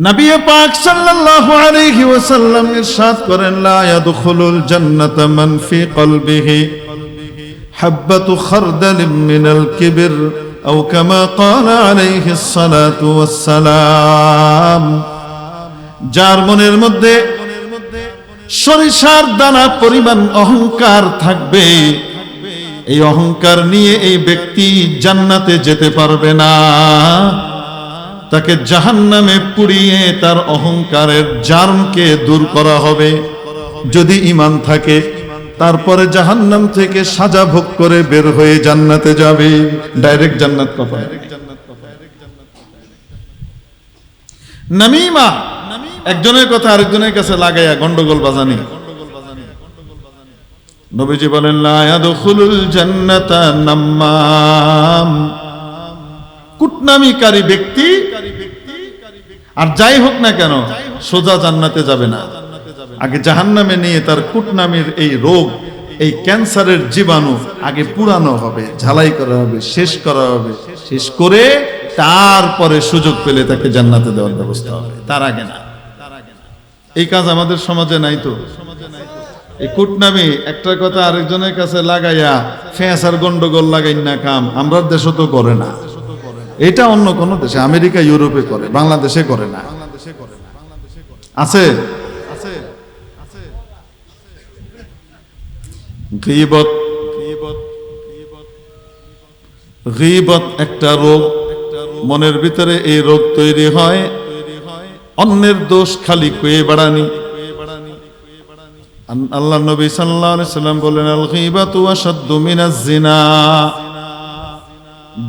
নবী পাক সাল্লাল্লাহু আলাইহি ওয়াসাল্লাম ইরশাদ করেন, লা ইয়াদখুলুল জান্নাতা মান ফি কলবিহি হাব্বাতু খারদালিন মিনাল কিবর আও কামা ক্বালা আলাইহিস সালাতু ওয়াস সালাম। যার মনের মধ্যে সরিষার দানা পরিমাণ অহংকার থাকবে, এই অহংকার নিয়ে এই ব্যক্তি জান্নাতে যেতে পারবে না। তাকে জাহান্নামে পুড়িয়ে তার অহংকারের জার্মকে দূর করা হবে। যদি ঈমান থাকে তারপরে জাহান্নাম থেকে সাজা ভোগ করে বের হয়ে জান্নাতে যাবে, ডাইরেক্ট জান্নাত পাবে। নামিমা, একজনের কথা আরেকজনের কাছে লাগাইয়া গন্ডগোল বাজানি। নবীজি বলেন, লা ইয়াদখুলুল জান্নাতা নাম্মাম, কুটনামিকারী ব্যক্তি আর যাই হোক না কেন সোজা জান্নাতে যাবে না। আগে জাহান্নামে নিয়ে তার কুটনামির এই রোগ, এই ক্যান্সারের জীবাণু আগে পুরানো হবে, ঝালাই করা হবে, শেষ করা হবে। শেষ করে তারপরে সুযোগ পেলে তাকে জান্নাতে দেওয়ার ব্যবস্থা হবে, তার আগে না। এই কাজ আমাদের সমাজে নাই তো। এই কুটনামি একটা কথা আরেকজনের কাছে লাগাইয়া ফেঁসার গন্ডগোল লাগাই না কাম আমরা দেশে তো করে না। এটা অন্য কোন দেশে, আমেরিকা ইউরোপে করে, বাংলাদেশে করে না। আছে গীবত, গীবত একটা রোগ, মনের ভিতরে এই রোগ তৈরি হয় অন্যের দোষ খালি কয়ে বেড়ানি। আল্লাহ নবী সাল্লাল্লাহু আলাইহি সাল্লাম বলেন, আল গীবাতু আশাদ্দু মিনাজ জিনা,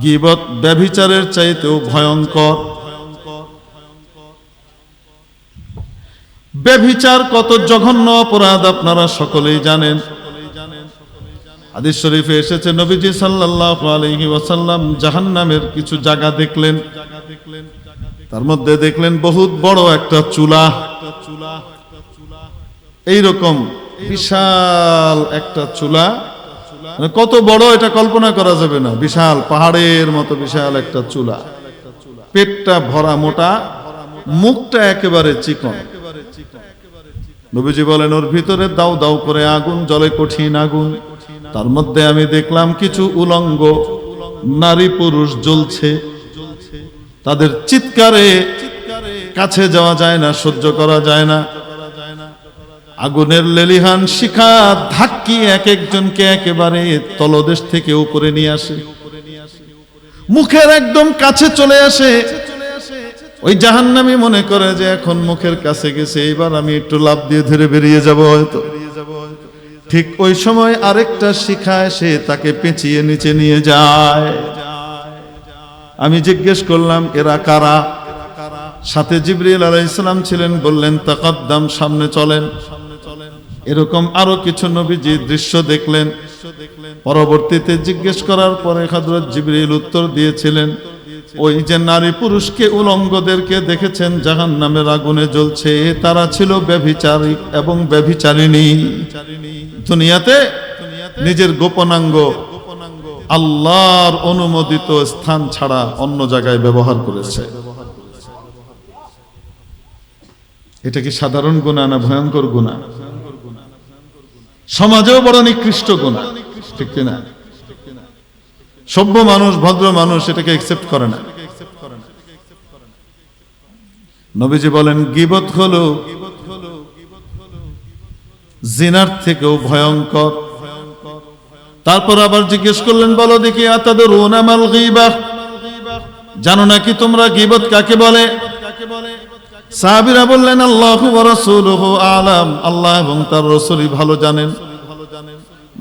গীবত ব্যভিচারের চাইতেও ভয়ঙ্কর। ব্যভিচার কত জঘন্য অপরাধ আপনারা সকলেই জানেন। হাদিস শরীফে এসেছে, নবীজি সাল্লাল্লাহু আলাইহি ওয়াসাল্লাম জাহান্নামের কিছু জায়গা দেখলেন। তার মধ্যে দেখলেন বহুত বড় একটা চুলা, এইরকম বিশাল একটা চুলা। কত বড় এটা কল্পনা করা যাবে না, বিশাল পাহাড়ের মতো বিশাল একটা চুলা, পেটটা ভরা মোটা, মুখটা একেবারে চিকন। নবীজি বলেন, ওর ভিতরে দাউ দাউ করে আগুন জ্বলে, কঠিন আগুন। তার মধ্যে আমি দেখলাম কিছু উলঙ্গ নারী পুরুষ জ্বলছে। তাদের চিৎকারে কাছে যাওয়া যায় না, সহ্য করা যায় না। আগুনের লেলিহান শিখা ধাক্কি এক একজনকে একেবারে তলদেশ থেকে উপরে নিয়ে আসে, মুখের একদম কাছে চলে আসে। ওই জাহান্নামী মনে করে যে এখন মুখের কাছে গেছে, এবার আমি একটু লাফ দিয়ে ধরে বেরিয়ে যাব হয়তো। ঠিক ওই সময় আরেকটা শিখা এসে তাকে পেঁচিয়ে নিচে নিয়ে যায়। আমি জিজ্ঞেস করলাম, এরা কারা? সাথে জিবরিল আলাইহিস সালাম ছিলেন। বললেন, তাকাদ্দাম, সামনে চলেন। এরকম আরো কিছু নবীজি দৃশ্য দেখলেন। পরবর্তীতে জিজ্ঞেস করার পরে হযরত জিবরিল উত্তর দিয়েছিলেন, ওই যে নারী পুরুষকে উলঙ্গদেরকে দেখেছেন জাহান্নামের আগুনে জ্বলছে, তারা ছিল ব্যভিচারী এবং ব্যভিচারিণী। দুনিয়াতে নিজের গোপনাঙ্গ আল্লাহর অনুমোদিত স্থান ছাড়া অন্য জায়গায় ব্যবহার করেছে। এটা কি সাধারণ গুনাহ না ভয়ঙ্কর গুনাহ? সমাজেও বড় নিকৃষ্ট গুনাহ, ঠিক না? সভ্য মানুষ, ভদ্র মানুষ এটাকে একসেপ্ট করে না। নবীজি বলেন, গীবত হলো জিনার থেকেও ভয়ঙ্কর। তারপর আবার জিজ্ঞেস করলেন, বলো দেখি, আতাদরুনা মাল গীবাহ, জানো নাকি তোমরা গীবত কাকে বলে? সাহাবীরা বললেন, আল্লাহু ওয়া রাসূলুহু আ'লাম, আল্লাহ এবং তার রাসূলই ভালো জানেন।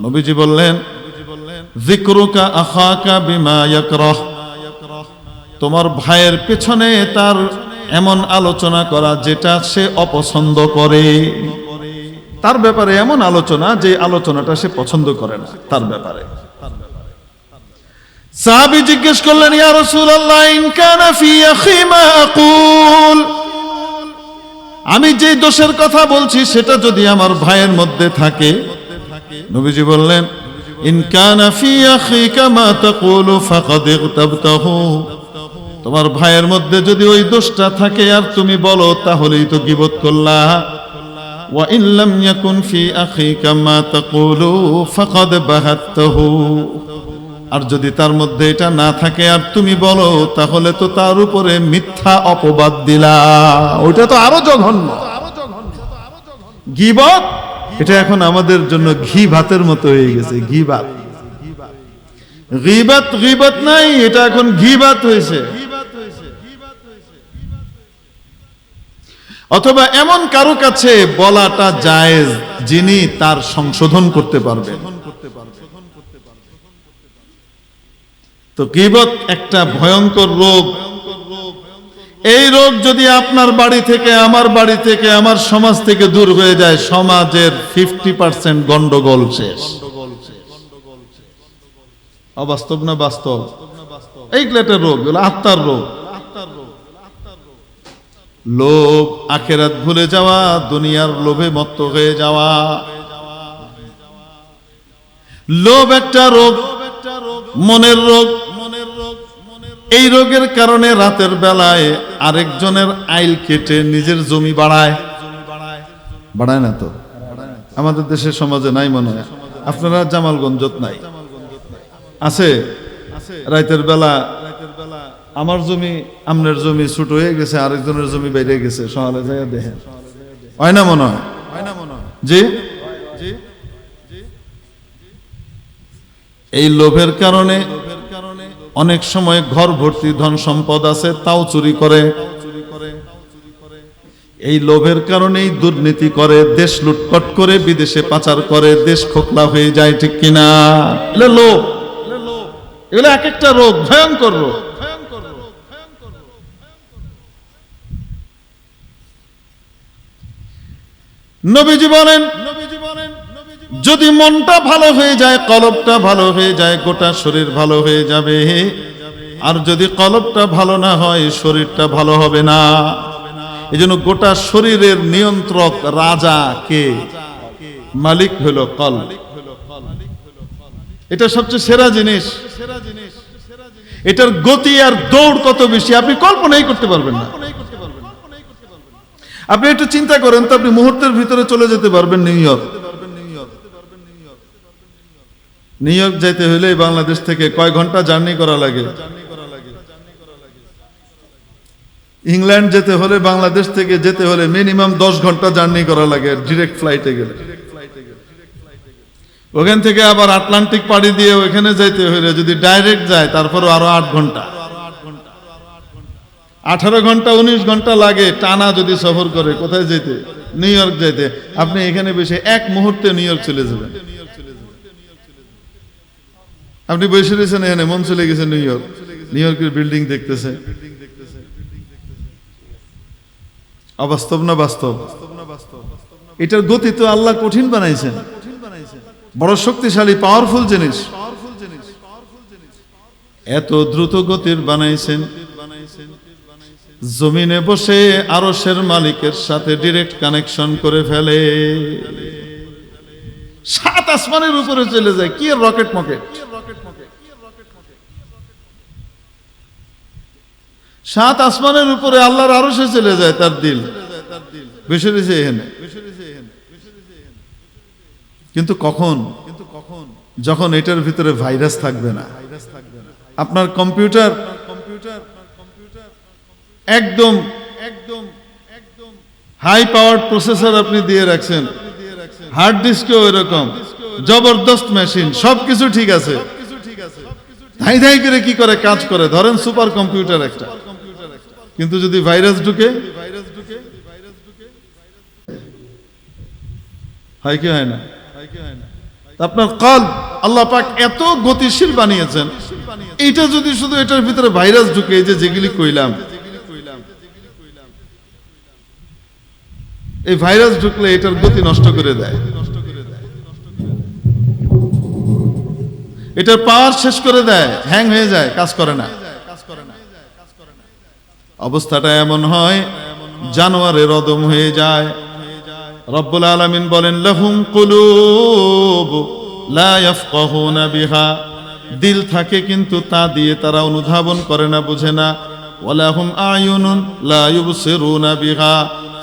নবীজি বললেন, যিকরুকা আখাকা বিমা ইয়াকরাহ, তোমার ভাইয়ের পেছনে তার এমন আলোচনা করা যেটা সে অপছন্দ করে, তার ব্যাপারে এমন আলোচনা যে আলোচনাটা সে পছন্দ করে না তার ব্যাপারে। সাহাবী জিজ্ঞেস করলেন, ইয়া রাসূলুল্লাহ, ইন কানা ফি আখি মা আকুল, আমি যে দোষের কথা বলছি সেটা যদি আমার ভাইয়ের মধ্যে থাকে। নবীজি বললেন, ইন কানা ফি আখিকা মা তাকুলু ফাকাদ ইগতাবতাহু, তোমার ভাইয়ের মধ্যে যদি ওই দোষটা থাকে আর তুমি বলো, তাহলেই তো গীবত করলা। ওয়া ইন লাম ইয়াকুন ফি আখিকা মা তাকুলু ফাকাদ বাহাত্তাহু, আর যদি তার মধ্যে এটা না থাকে আর তুমি বলো, তাহলে তো তার উপরে মিথ্যা অপবাদ দিলা, ওইটা তো আরো জঘন্য। গীবত এটা এখন আমাদের জন্য ঘি ভাতের মতো হয়ে গেছে। ঘি ভাত, গীবত গীবত নাই, এটা এখন ঘি ভাত হয়েছে। অথবা এমন কারো কাছে বলাটা জায়েজ যিনি তার সংশোধন করতে পারবেন। তো গীবত একটা ভয়ঙ্কর রোগ। এই রোগ যদি আপনার বাড়ি থেকে, আমার বাড়ি থেকে, আমার সমাজ থেকে দূর হয়ে যায়, সমাজের 50% গন্ডগোল শেষ। অবাস্তব না বাস্তব? এইগুলো একটা রোগ, আত্মার রোগ। লোভ, আখেরাত ভুলে যাওয়া, দুনিয়ার লোভে মত্ত হয়ে যাওয়া। লোভ একটা রোগ, মনের রোগ। এই রোগের কারণে রাতের বেলায় আরেকজনের আইল কেটে নিজের জমি বাড়ায়। বাড়ায় না তো? আমাদের দেশের সমাজে নাই মনে হয়। আপনারা জামালগঞ্জত নাই? আছে? রাতের বেলা আমার জমি, আমনের জমি ছোট হয়ে গেছে, আরেকজনের জমি বাইরে গেছে, সকালে যায় দেখেন, হয় না মনে হয়? জি, এই লোভের কারণে অনেক সময় ঘর ভর্তি ধন সম্পদ আছে, তাও চুরি করে। এই লোভের কারণেই দুর্নীতি করে, দেশ লুটপাট করে, বিদেশে পাচার করে, দেশ খোকলা হয়ে যায়, ঠিক কিনা? এগুলো লোভ, এগুলো এক একটা রোগ, ভয়ঙ্কর রোগ। নবীজি বলেন, যদি মনটা ভালো হয়ে যায়, কলবটা ভালো হয়ে যায়, গোটা শরীর ভালো হয়ে যাবে। আর যদি কলবটা ভালো না হয়, শরীরটা ভালো হবে না। এই জন্য গোটা শরীরের নিয়ন্ত্রক রাজা কে? মালিক হলো কলব। এটা সবচেয়ে সেরা জিনিস। এটার গতি আর দৌড় কত বেশি আপনি কল্পনাই করতে পারবেন না। আপনি একটু চিন্তা করেন তো, আপনি মুহূর্তের ভিতরে চলে যেতে পারবেন নিউ ইয়র্ক। নিউ ইয়র্ক যাইতে হলে বাংলাদেশ থেকে কয় ঘন্টা জার্নি করা লাগে? ইংল্যান্ড যেতে হলে, বাংলাদেশ থেকে যেতে হলে মিনিমাম 10 ঘন্টা জার্নি করা লাগে ডিরেক্ট ফ্লাইটে গেলে। ওখান থেকে আবার আটলান্টিক পাড়ি দিয়ে ওখানে যাইতে হলে, যদি ডাইরেক্ট যায়, তারপরও আরো 8 ঘন্টা, 18 ঘন্টা 19 ঘন্টা লাগে টানা যদি সফর করে। কোথায় যেতে? নিউ ইয়র্ক যাইতে। আপনি এখানে বসে এক মুহূর্তে নিউ ইয়র্ক চলে যাবেন। আপনি বসে রয়েছেন এখানে, মন চলে গেছে নিউ ইয়র্ক, নিউ ইয়র্কের বিল্ডিং দেখতেছে। অবাস্তব না বাস্তব? এটার গতি তো আল্লাহ কঠিন বানাইছেন, বড় শক্তিশালী, পাওয়ারফুল জিনিস। এত দ্রুত গতির বানাইছেন, জমিনে বসে আরশের মালিকের সাথে ডিরেক্ট কানেকশন করে ফেলে, 7 আসমানের উপরে চলে যায়। কি রকেট মকেট! 7 আসমানের উপরে আল্লাহর আরশে চলে যায় তার দিল, বসে রয়েছে এখানে। কিন্তু কখন? যখন এটার ভিতরে ভাইরাস থাকবে না। আপনার কম্পিউটার একদম হাই পাওয়ার প্রসেসর আপনি দিয়ে রাখছেন, হার্ড ডিস্কও এরকম জবরদস্ত মেশিন, সবকিছু ঠিক আছে, ধাই ধাই করে কি করে কাজ করে, ধরেন সুপার কম্পিউটার একটা। কিন্তু যদি ভাইরাস ঢুকে, হয় কি হয় না? আপনার কলব আল্লাহ পাক এত গতিশীল বানিয়েছেন, এটা যদি শুধু এটার ভিতরে ভাইরাস ঢুকে, যে যেগুলি কইলাম, এই ভাইরাস ঢুকলে এটার গতি নষ্ট করে দেয়, এটার পাওয়ার শেষ করে দেয়, হ্যাং হয়ে যায়, কাজ করে না। অবস্থাটা এমন হয় জানোয়ারের অদম হয়ে যায়। রব্বুল আলামিন বলেন, লাহুম কুলুব লা ইয়াফকাহুনা বিহা, দিল থাকে কিন্তু তা দিয়ে তারা অনুধাবন করে না, বুঝে না। ওয়ালাহুম আয়ুনুন লা ইউবসিরুনা বিহা,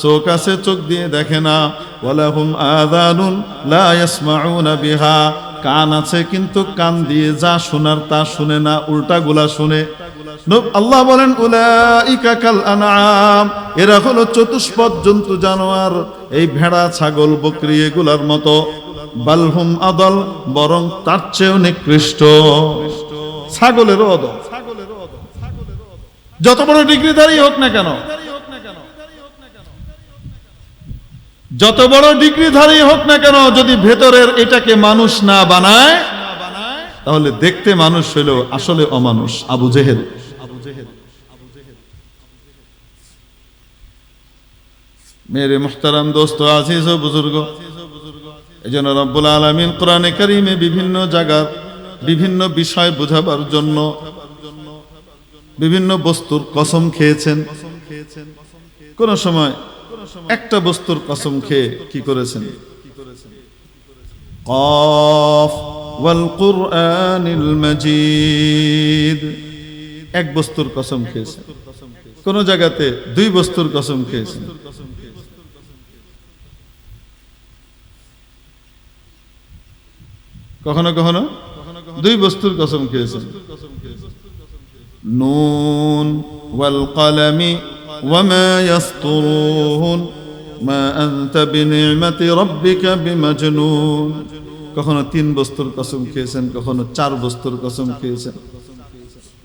চোখ আছে চোখ দিয়ে দেখে না। ওয়ালাহুম আযানুন লা ইয়াসমাউনা বিহা, কান আছে কিন্তু কান দিয়ে যা শোনার তা শুনে না, উল্টাগুলা শুনে। আল্লাহ বলেন উলাইকা কাল আনআম, এরা হলো চতুষ্পদ জন্তু জানোয়ার, এই ভেড়া ছাগল বকরি এগুলার মতো। বালহুম আদল, বরং তার চেয়েও নিকৃষ্ট, ছাগলেরও অদল। যত বড় ডিগ্রিধারী হোক না কেন, যত বড় ডিগ্রিধারী হোক না কেন, যদি ভেতরের এটাকে মানুষ না বানায়, তাহলে দেখতে মানুষ হইলেও আসলে অমানুষ। আবু জেহেল। মেরে মুহতারাম দোস্ত, আজিজ ও বুজুর্গ, এজন্য রব্বুল আলামিন কোরআনে কারীমে বিভিন্ন জায়গার বিভিন্ন বিষয় বোঝাবার জন্য বিভিন্ন বস্তুর কসম খেয়েছেন। কোন সময় একটা বস্তুর কসম খেয়ে কি করেছেন? কফ ওয়াল কুরআনিল মাজিদ, এক বস্তুর কসম খেয়েছেন। কোন জায়গাতে দুই বস্তুর কসম খেয়েছেন। কখনো কখনো দুই বস্তুর কসম খেয়েছেন। নুন ওয়াল কলমি ওয়ামা ইয়াসতুরুন মা আনতা বিনি'মাতি রাব্বিকা বিমাজনুন। কখনো তিন বস্তুর কসম খেয়েছেন, কখনো চার বস্তুর কসম খেয়েছেন।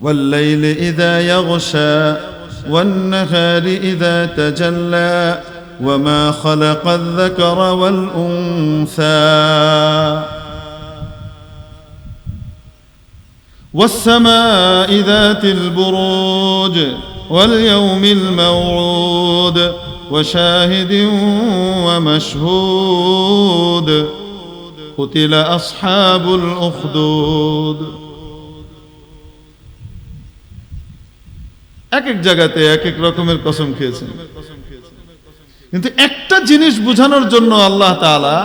ওয়াল লাইলি ইযা ইয়াগশা ওয়ান নাহারি ইযা তাজাল্লা ওয়ামা খালাকায যাকারা ওয়াল উনসা والسماء ذات البروج واليوم الموعود وشاهد ومشهود قتل أصحاب الأخدود। এক এক জায়গাতে এক এক রকমের কসম খেয়েছেন, কিন্তু একটা জিনিস বোঝানোর জন্য আল্লাহ তাআলা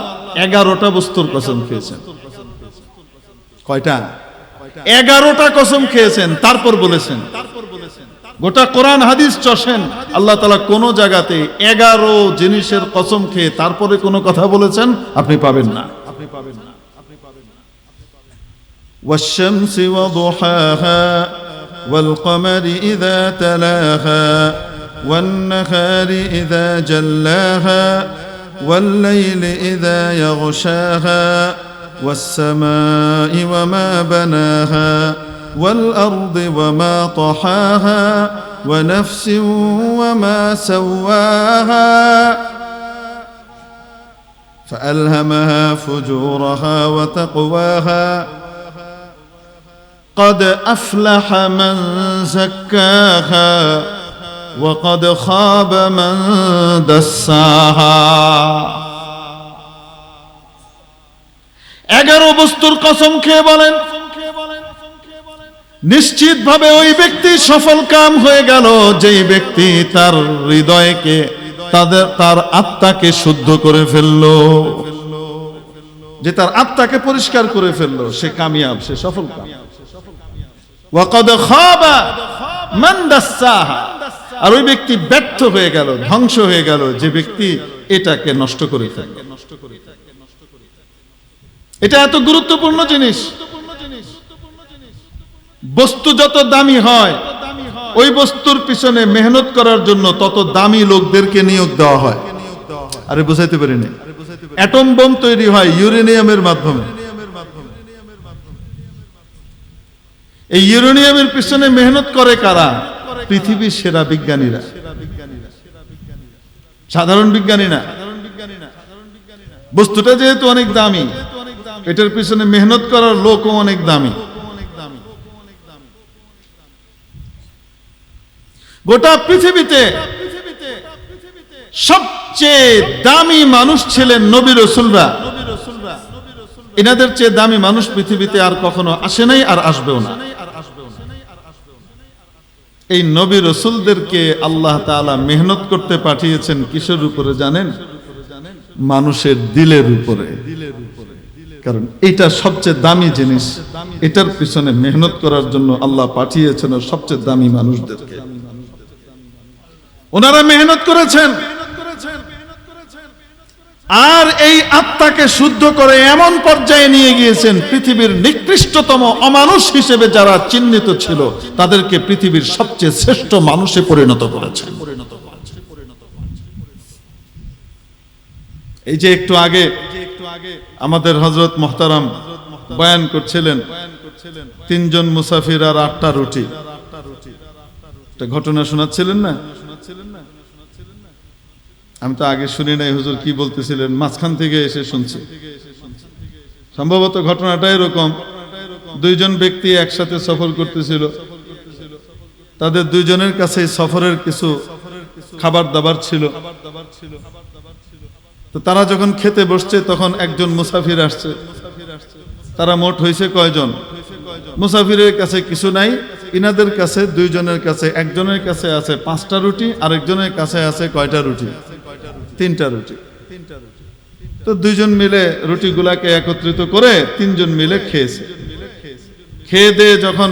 11টা বস্তুর কসম খেয়েছেন। কয়টা? 11টা কসম খেয়েছেন। তারপর বলেছেন, গোটা কোরআন হাদিস চষেন, আল্লাহ তাআলা কোন জায়গাতে 11 জিনিসের কসম খেয়ে তারপরে কোন কথা বলেছেন আপনি পাবেন না। ওয়াশ-শামসি ওয়া দুহাহা ওয়াল কমারি ইযা তালাহা ওয়ান নাহারি ইযা জাল্লাহা ওয়াল লাইলি ইযা ইয়াগশাহা والسماء وما بناها والأرض وما طحاها ونفس وما سواها فألهمها فجورها وتقواها قد أفلح من زكاها وقد خاب من دساها। 11 বস্তুর কসম খেয়ে বলেন, নিশ্চিত ভাবে ওই ব্যক্তি সফল কাম হয়ে গেল যেই ব্যক্তি তার হৃদয়কে তার আত্মাকে শুদ্ধ করে ফেললো, যে তার আত্মাকে পরিষ্কার করে ফেললো, সে কামিয়াব, সে সফল কাম। ওয়াকাদ খাবা মান দাসসাহা, আর ওই ব্যক্তি ব্যর্থ হয়ে গেল, ধ্বংস হয়ে গেল যে ব্যক্তি এটাকে নষ্ট করে ফেলল। এটা এত গুরুত্বপূর্ণ জিনিস। বস্তু যত দামি হয়, ওই বস্তুর পিছনে মেহনত করার জন্য তত দামি লোকদেরকে নিয়োগ দেওয়া হয়। আরে বুঝাইতে পারিনি? অ্যাটম বোম তৈরি হয় ইউরেনিয়ামের মাধ্যমে। এই ইউরেনিয়ামের পিছনে মেহনত করে কারা? পৃথিবীর সেরা বিজ্ঞানীরা, সাধারণ বিজ্ঞানী না। বস্তুটা যেহেতু অনেক দামি, এটার পিছনে মেহনত করার লোকও অনেক দামি। গোটা পৃথিবীতে সবচেয়ে দামি মানুষ ছিলেন নবী রাসূলরা। এনাদের চেয়ে দামি মানুষ পৃথিবীতে আর কখনো আসে নাই, আর আসবেও না। এই নবী রাসূলদেরকে আল্লাহ তাআলা মেহনত করতে পাঠিয়েছেন কিসের উপরে জানেন? মানুষের দিলের উপরে। কারণ এটা সবচেয়ে দামি জিনিস, এটার পিছনে মেহনত করার জন্য আল্লাহ পাঠিয়েছেন সবচেয়ে দামি মানুষদেরকে। ওনারা মেহনত করেছেন, আর এই আত্মাকে শুদ্ধ করে এমন পর্যায়ে নিয়ে গিয়েছেন পৃথিবীর নিকৃষ্টতম অমানুষ হিসেবে যারা চিহ্নিত ছিল তাদেরকে পৃথিবীর সবচেয়ে শ্রেষ্ঠ মানুষে পরিণত করেছেন। এই যে একটু আগে আমাদের হযরত মুহতারাম বয়ান করছিলেন, 3 জন মুসাফির আর 8টা রুটি, একটা ঘটনা শোনাচ্ছিলেন না? আমি তো আগে শুনি নাই হুজুর কি বলতেছিলেন, মাঝখান থেকে এসে শুনছি। সম্ভবত ঘটনাটা এরকম, 2 জন ব্যক্তি একসাথে সফর করতেছিল, তাদের 2 জনের কাছে সফরের কিছু খাবার দাবার ছিল। তো তারা যখন খেতে বসছে তখন একজন মুসাফির আসছে। তারা মোট হয়েছে কয়জন? মুসাফিরের কাছে কিছু নাই, ইনাদের কাছে 2 জনের কাছে, একজনের কাছে আছে 5টা রুটি, আরেকজনের কাছে আছে কয়টা রুটি? 3টা রুটি। তো 2 জন মিলে রুটিগুলাকে একত্রিত করে 3 জন মিলে খেয়েছে। খেয়ে দিয়ে যখন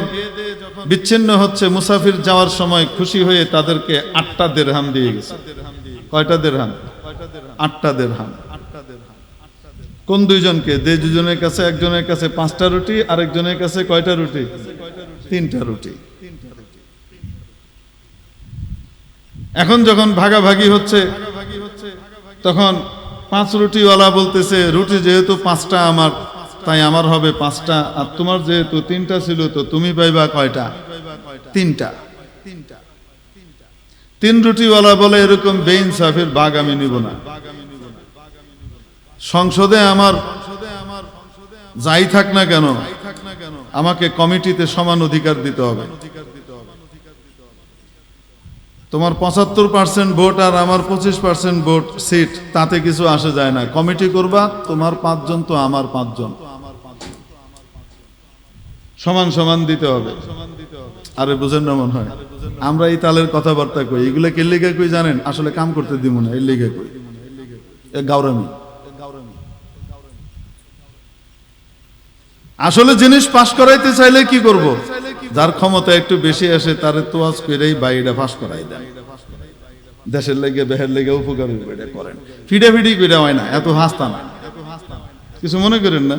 বিচ্ছিন্ন হচ্ছে, মুসাফির যাওয়ার সময় খুশি হয়ে তাদেরকে 8টা দিরহাম দিয়ে গেছে। কয়টা দিরহাম? 8টা দিরহাম। কোন 2 জনকে? যে 2 জনের কাছে, একজনের কাছে 5টা রুটি, আরেকজনের কাছে কয়টা রুটি? 3টা রুটি। এখন যখন ভাগাভাগি হচ্ছে তখন 5 রুটিওয়ালা বলতেছে, রুটি যেহেতু 5টা আমার, তাই আমার হবে 5টা, আর তোমার যেহেতু 3টা ছিল তো তুমি পাইবা কয়টা? 3টা। 3 রুটিওয়ালা বলে, এরকম বেইনসাফের ভাগ আমি নিব না। সংসদে আমার যাই থাক না কেন, আমাকে কমিটিতে সমান অধিকার দিতে হবে। তোমার 75% ভোট আর আমার 25% ভোট সিট, তাতে কিছু আসে যায় না। কমিটি করবা, তোমার 5 জন তো আমার 5 জন, সমান সমান দিতে হবে। আরে বুঝেন না মনে হয়? আমরা এই তালের কথাবার্তা কই, এগুলো কে লিগে কই জানেন? আসলে কাম করতে দিব না, এই লিগে কই, এ গাওরামি। আসলে জিনিস পাস করাইতে চাইলে কি করব? যার ক্ষমতা একটু বেশি আসে তারে তোয়াজ কইরাই বাইরে পাস করাই দেন। দেশের লেগে বেহের লেগে উপকার এটা করেন, ফিডাফিডি কইরা হয় না, এত হাসতা না, কিছু মনে করেন না।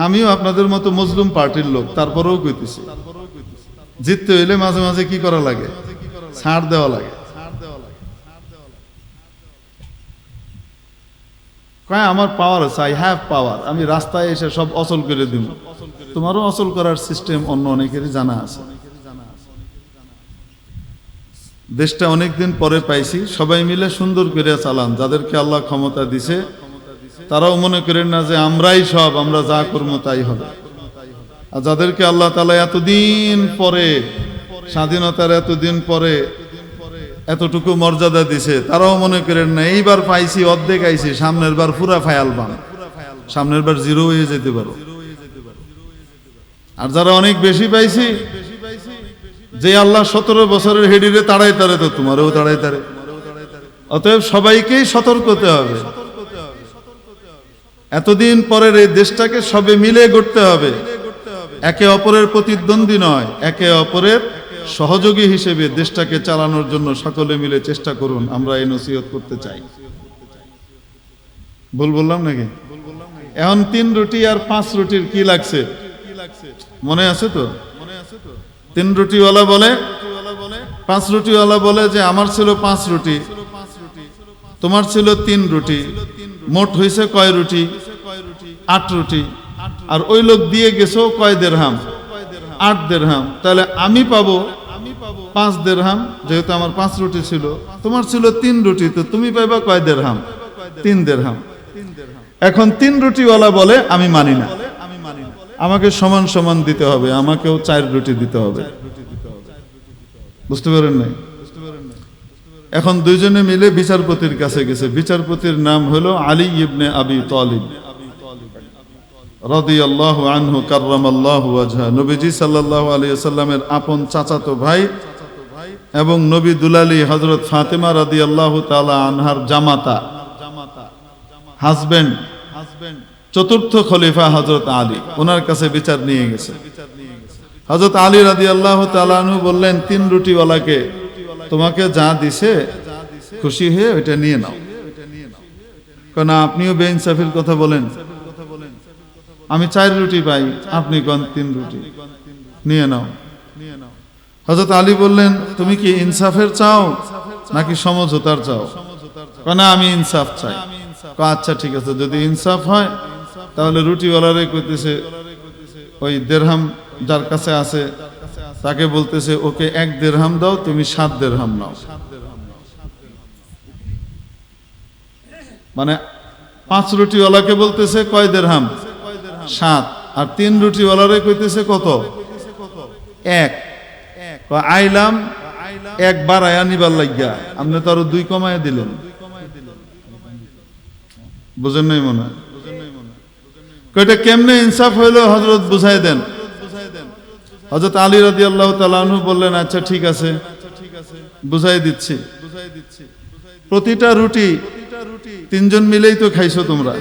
আমিও আপনাদের মতো মজলুম পার্টির লোক, তারপরেও কইতেছি, জিততে হইলে মাঝে মাঝে কি করা লাগে? ছাড় দেওয়া লাগে। কয় আমার পাওয়ার আছে, আই হ্যাভ পাওয়ার, আমি রাস্তায় এসে সব অচল করে দিব। তোমারও অচল করার সিস্টেম অন্য অনেকেরই জানা আছে। দেশটা অনেকদিন পরে পাইছি, সবাই মিলে সুন্দর করে চালান। যাদেরকে আল্লাহ ক্ষমতা দিছে তারাও মনে করেন না যে আমরাই সব, আমরা যা করবো তাই হবে। আর যাদেরকে আল্লাহ তাআলা এতদিন পরে, স্বাধীনতার এতদিন পরে এতটুকু মর্যাদা দিছে, তারাও মনে করেন না এইবার পাইছি অর্ধেক আইছি, সামনের বার পুরা ফায়াল বান, সামনের বার 0 হয়ে যেতে পারো। আর যারা অনেক বেশি পাইছি, যে আল্লাহ 17 বছরের হেডিরে তাড়াই তারে, তো তোমারও তাড়াই তারে। অতএব সবাইকেই সতর্ক হতে হবে। এতদিন পরের এই দেশটাকে সবে মিলে গড়তে হবে, একে অপরের প্রতিদ্বন্দ্বী নয়, একে অপরের সহযোগী হিসেবে দেশটাকে চালানোর জন্য সকলে মিলে চেষ্টা করুন। আমরা এই নসিহত করতে চাই। ভুল বললাম নাকি? এখন 3 রুটি আর 5 রুটির কি লাগছে মনে আছে তো? 3 রুটিওয়ালা বলে, 5 রুটিওয়ালা বলে যে আমার ছিল 5 রুটি, তোমার ছিল 3 রুটি, মোট হয়েছে কয় রুটি? 8 রুটি। আর ওই লোক দিয়ে গেছো কয় দিরহাম? 8 দিরহাম। তাহলে আমি পাবো 5 দিরহাম, যেহেতু আমার 5 রুটি ছিল, তোমার ছিল 3 রুটি, তো তুমি পাইবা কয় দিরহাম? 3 দিরহাম। এখন 3 রুটিওয়ালা বলে আমি মানি না, আমাকে সমান সমান দিতে হবে, আমাকেও 4 রুটি দিতে হবে। বুঝতে পারেন নাই? এখন 2 জনে মিলে বিচারপতির কাছে গেছে। বিচারপতির নাম হলো আলী ইবনে আবি তালিব রাদিয়াল্লাহু আনহু কাররামাল্লাহু ওয়াজহা, নবীজি সাল্লাল্লাহু আলাইহি ওয়াসাল্লামের আপন চাচাতো ভাই এবং নবী দুলালী হযরত ফাতেমা রাদিয়াল্লাহু তাআলা আনহার জামাতা, হাজবেন্ড, 4র্থ খলিফা হযরত আলী, ওনার কাছে বিচার নিয়ে গেছে। হযরত আলী রাদিয়াল্লাহু তাআলা আনহু বললেন 3 রুটিওয়ালাকে তোমাকে যা দিছে খুশি হয়ে ওইটা নিয়ে নাও। কারণ আপনিও বেইনসাফির কথা বলেন, আমি 4 রুটি পাই, আপনি কোন 3 রুটি, নিয়ে নাও। হযরত আলী বললেন, তুমি কি ইনসাফের চাও নাকি সমঝোতার চাও? না, আমি ইনসাফ চাই। আচ্ছা ঠিক আছে, যদি ইনসাফ হয় তাহলে রুটিওয়ালারে কইতেছে, ওই দিরহাম যার কাছে আছে তাকে বলতেছে, ওকে 1 দিরহাম দাও, তুমি 7 দিরহাম নাও। মানে 5 রুটিওয়ালাকে বলতেছে কয় দিরহাম? 7। আর 3 রুটিওয়ালারে কইতেছে কত? 1। আইলাম 1 বাড়ায়া নিবার লাগিয়া, আপনি তো আরো 2 কমায়া দিলেন। বুঝেন নাই মনে হয়? কয়টা কেমনে ইনসাফ হইলো হযরত বুঝাই দেন। হযরত আলী রাদিয়াল্লাহু তাআলা আনহু বললেন, আচ্ছা ঠিক আছে, বুঝাই দিচ্ছি। প্রতিটা রুটি 3 জন মিলেই তো খাইছো তোমরা?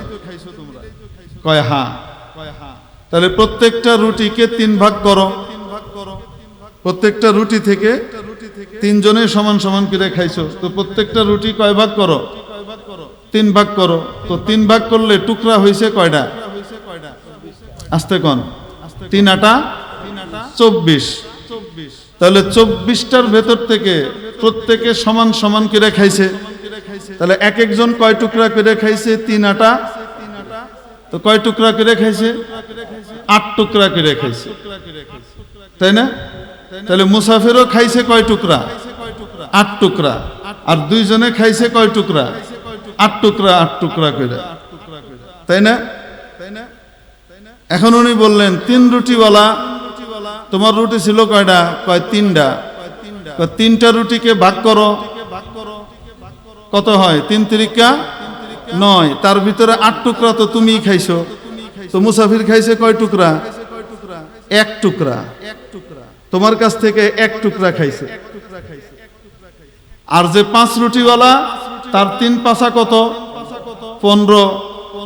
কয় হ্যাঁ। তাহলে প্রত্যেকটা রুটিকে 3 ভাগ করো। প্রত্যেকটা রুটি থেকে 3 জনে সমান সমান করে খাইছো, তো প্রত্যেকটা রুটি কয় ভাগ করো? 3 ভাগ করো। তো 3 ভাগ করলে টুকরা হইছে কয়টা? আস্তে কোন? 3 আটা 24। তাহলে 24টার ভেতর থেকে প্রত্যেকে সমান সমান করে খাইছে। তাহলে এক একজন কয় টুকরা করে খাইছে? 3 আটা। তো কয় টুকরা করে খাইছে? 8 টুকরা করে খাইছে, তাই না? তাহলে মুসাফিরও খাইছে কয় টুকরা? 8 টুকরা। আর 2 জনে খাইছে কয় টুকরা? 8 টুকরা, 8 টুকরা করে, তাই না? এখন উনি বললেন, 3 রুটিওয়ালা, তোমার রুটি ছিল কয়টা? কয় 3টা। 3টা রুটিকে ভাগ করো, কত হয়? 3 তিরিকা 9। তার ভিতরে 8 টুকরা তো তুমিই খাইছো। তো মুসাফির খাইছে কয় টুকরা? 1 টুকরা। তোমার কাছ থেকে 1 টুকরা খাইছে। আর যে 5 রুটিওয়ালা, তার 3 পাঁচা কত? 15।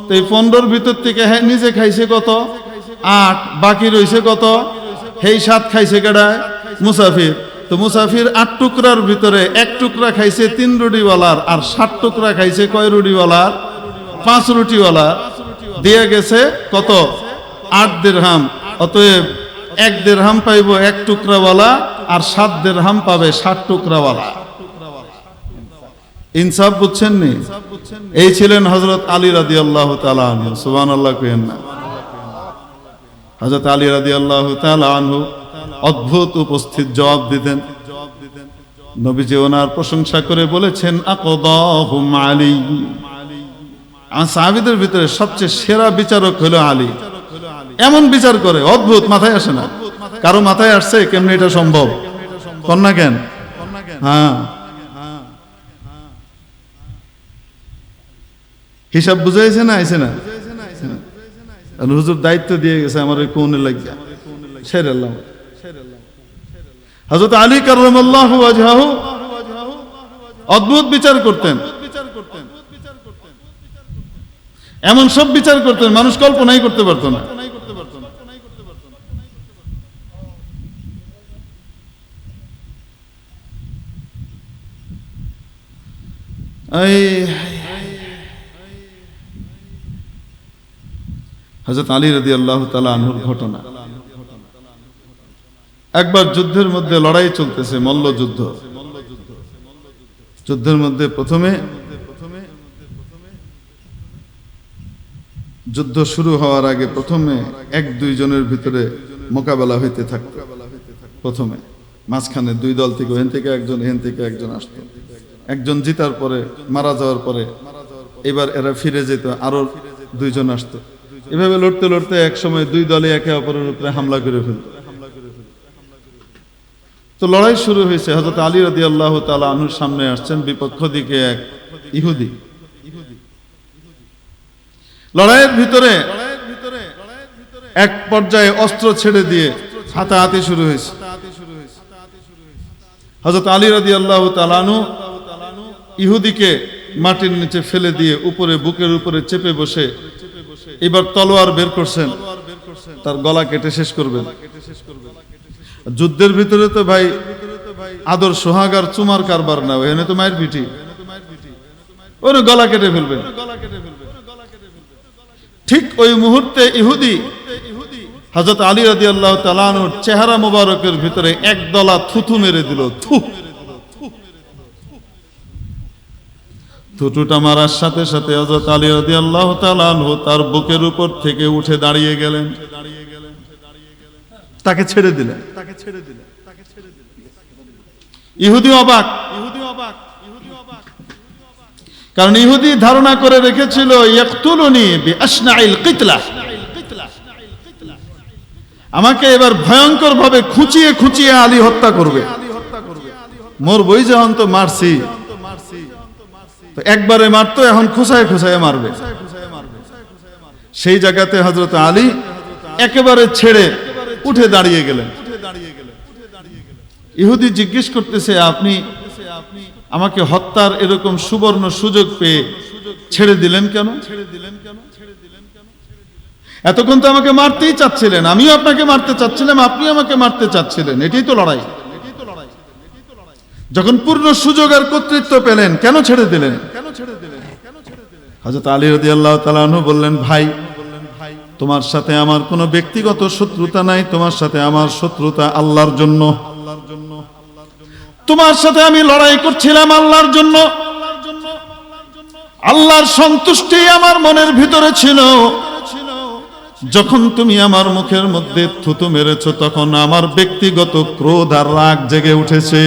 তো এই 15-র ভিতর থেকে হ্যাঁ নিজে খাইছে কত? 8। বাকি রইছে কত? হেই 7 খাইছে কেডায়? মুসাফির। তো মুসাফির 8 টুকরার ভিতরে 1 টুকরা খাইছে 3 রুটিওয়ালার, আর 7 টুকরা খাইছে কয় রুটিওয়ালার? 5 রুটিওয়ালার। দিয়ে গেছে কত? 8 দিরহাম। অতএব 1 দিরহাম পাইব 1 টুকরাওয়ালা, আর 7 দিরহাম পাবে 7 টুকরাওয়ালা। ইনসাফ বুঝছেন নি? এই ছিলেন হযরত আলী রাদিয়াল্লাহু তাআলা আনহু। সুবহানাল্লাহ কইেন না। হযরত আলী রাদিয়াল্লাহু তাআলা আনহু অদ্ভুত উপস্থিত জবাব দিতেন। নবীজি ওনার প্রশংসা করে বলেছেন, আকদাহুম আলী। সাহাবীদের ভিতরে সবচেয়ে সেরা বিচারক হলো আলী। এমন বিচার করে অদ্ভুত, মাথায় আসে না। কারো মাথায় আসছে কেমনে এটা সম্ভব? কন্যা কেন? হ্যাঁ, হিসাব বুঝাইছে না? আইছে না? হুজুর দায়িত্ব দিয়ে গেছে আমার ওই কোনে লাগিয়া ছেড়েলাম। হযরত আলী কাররামাল্লাহু ওয়াজহাহু অদ্ভুত বিচার করতেন। এমন সব বিচার করতেন মানুষ কল্পনাই করতে পারতো না। হযরত আলী রাদিয়াল্লাহু তাআলা আনহুর ঘটনা। একবার যুদ্ধের মধ্যে লড়াই চলতেছে, মল্লযুদ্ধ। যুদ্ধের মধ্যে প্রথমে যুদ্ধ শুরু হওয়ার আগে প্রথমে 1-2 জনের ভিতরে মোকাবেলা হইতে থাকতো। প্রথমে মাঝখানে 2 দল থেকে, এখান থেকে একজন, এখান থেকে একজন আসতো। একজন জিতার পরে, মারা যাওয়ার পরে এবার এরা ফিরে যেত, আরো 2 জন আসতো। এভাবে লড়তে লড়তে এক সময় 2 দলে একে অপরের উপরে হামলা করে ফেলত। তো লড়াই শুরু হয়েছে। হযরত আলী রাদিয়াল্লাহু তাআলা আনহুর সামনে আসছেন, বিপক্ষ দিকে এক ইহুদি। লড়াইয়ের ভিতরে এক পর্যায়ে অস্ত্র ছেড়ে দিয়ে হাতাহাতি শুরু হয়েছে। হযরত আলী রাদিয়াল্লাহু তাআলা আনহু ইহুদিকে মাটির নিচে ফেলে দিয়ে উপরে, বুকের উপরে চেপে বসে এবার তলোয়ার বের করছেন, তার গলা কেটে শেষ করবেন। যুদ্ধের ভিতরে তো ভাই আদর সোহাগার চুমার কারবার না, এখানে তো মায়ের পিঠি, ওর গলা কেটে ফেলবেন। ঠিক ওই মুহূর্তে ইহুদি হযরত আলী রাদিয়াল্লাহু তাআলা আনহুর চেহারা মোবারকের ভিতরে একদলা থুথু মেরে দিল। থুতুটা মারার সাথে সাথে হযরত আলী রাদিয়াল্লাহু তাআলা আনহু তার বুকের উপর থেকে উঠে দাঁড়িয়ে গেলেন, তাকে ছেড়ে দিলেন। ইহুদি অবাক, কারণ ইহুদি ধারণা করে রেখেছিল ইয়াকতুলুনি বিআশনাইল কিতলা, আমাকে এবার ভয়ঙ্কর ভাবে খুঁচিয়ে খুঁচিয়ে আলী হত্যা করবে। মোর বই যখন তো মারছি, তো একবারে মারতো, এখন খুঁচায় খুঁচায় মারবে। সেই জায়গাতে হযরত আলী একেবারে ছেড়ে উঠে দাঁড়িয়ে গেলেন। ইহুদি জিজ্ঞেস করতেছে, আপনি আমাকে হত্যার এরকম সুবর্ণ সুযোগ পেয়ে ছেড়ে দিলেন কেন? এতক্ষণ তো আমাকে মারতেই চাচ্ছিলেন, আমিও আপনাকে মারতে চাচ্ছিলাম, আপনি আমাকে মারতে চাচ্ছিলেন, এটাই তো লড়াই। যখন পূর্ণ সুযোগ আর কর্তৃত্ব পেলেন, কেন ছেড়ে দিলেন? হযরত আলী রাদিয়াল্লাহু তাআলা আনহু বললেন, ভাই, তোমার সাথে আমার কোনো ব্যক্তিগত শত্রুতা নাই, তোমার সাথে আমার শত্রুতা আল্লাহর জন্য। তোমার সাথে আমি লড়াই করছিলাম আল্লাহর জন্য, আল্লাহর সন্তুষ্টি আমার মনের ভিতরে ছিল। যখন তুমি আমার মুখের মধ্যে থুতু মেরেছো, তখন আমার ব্যক্তিগত ক্রোধ আর রাগ জেগে উঠেছে।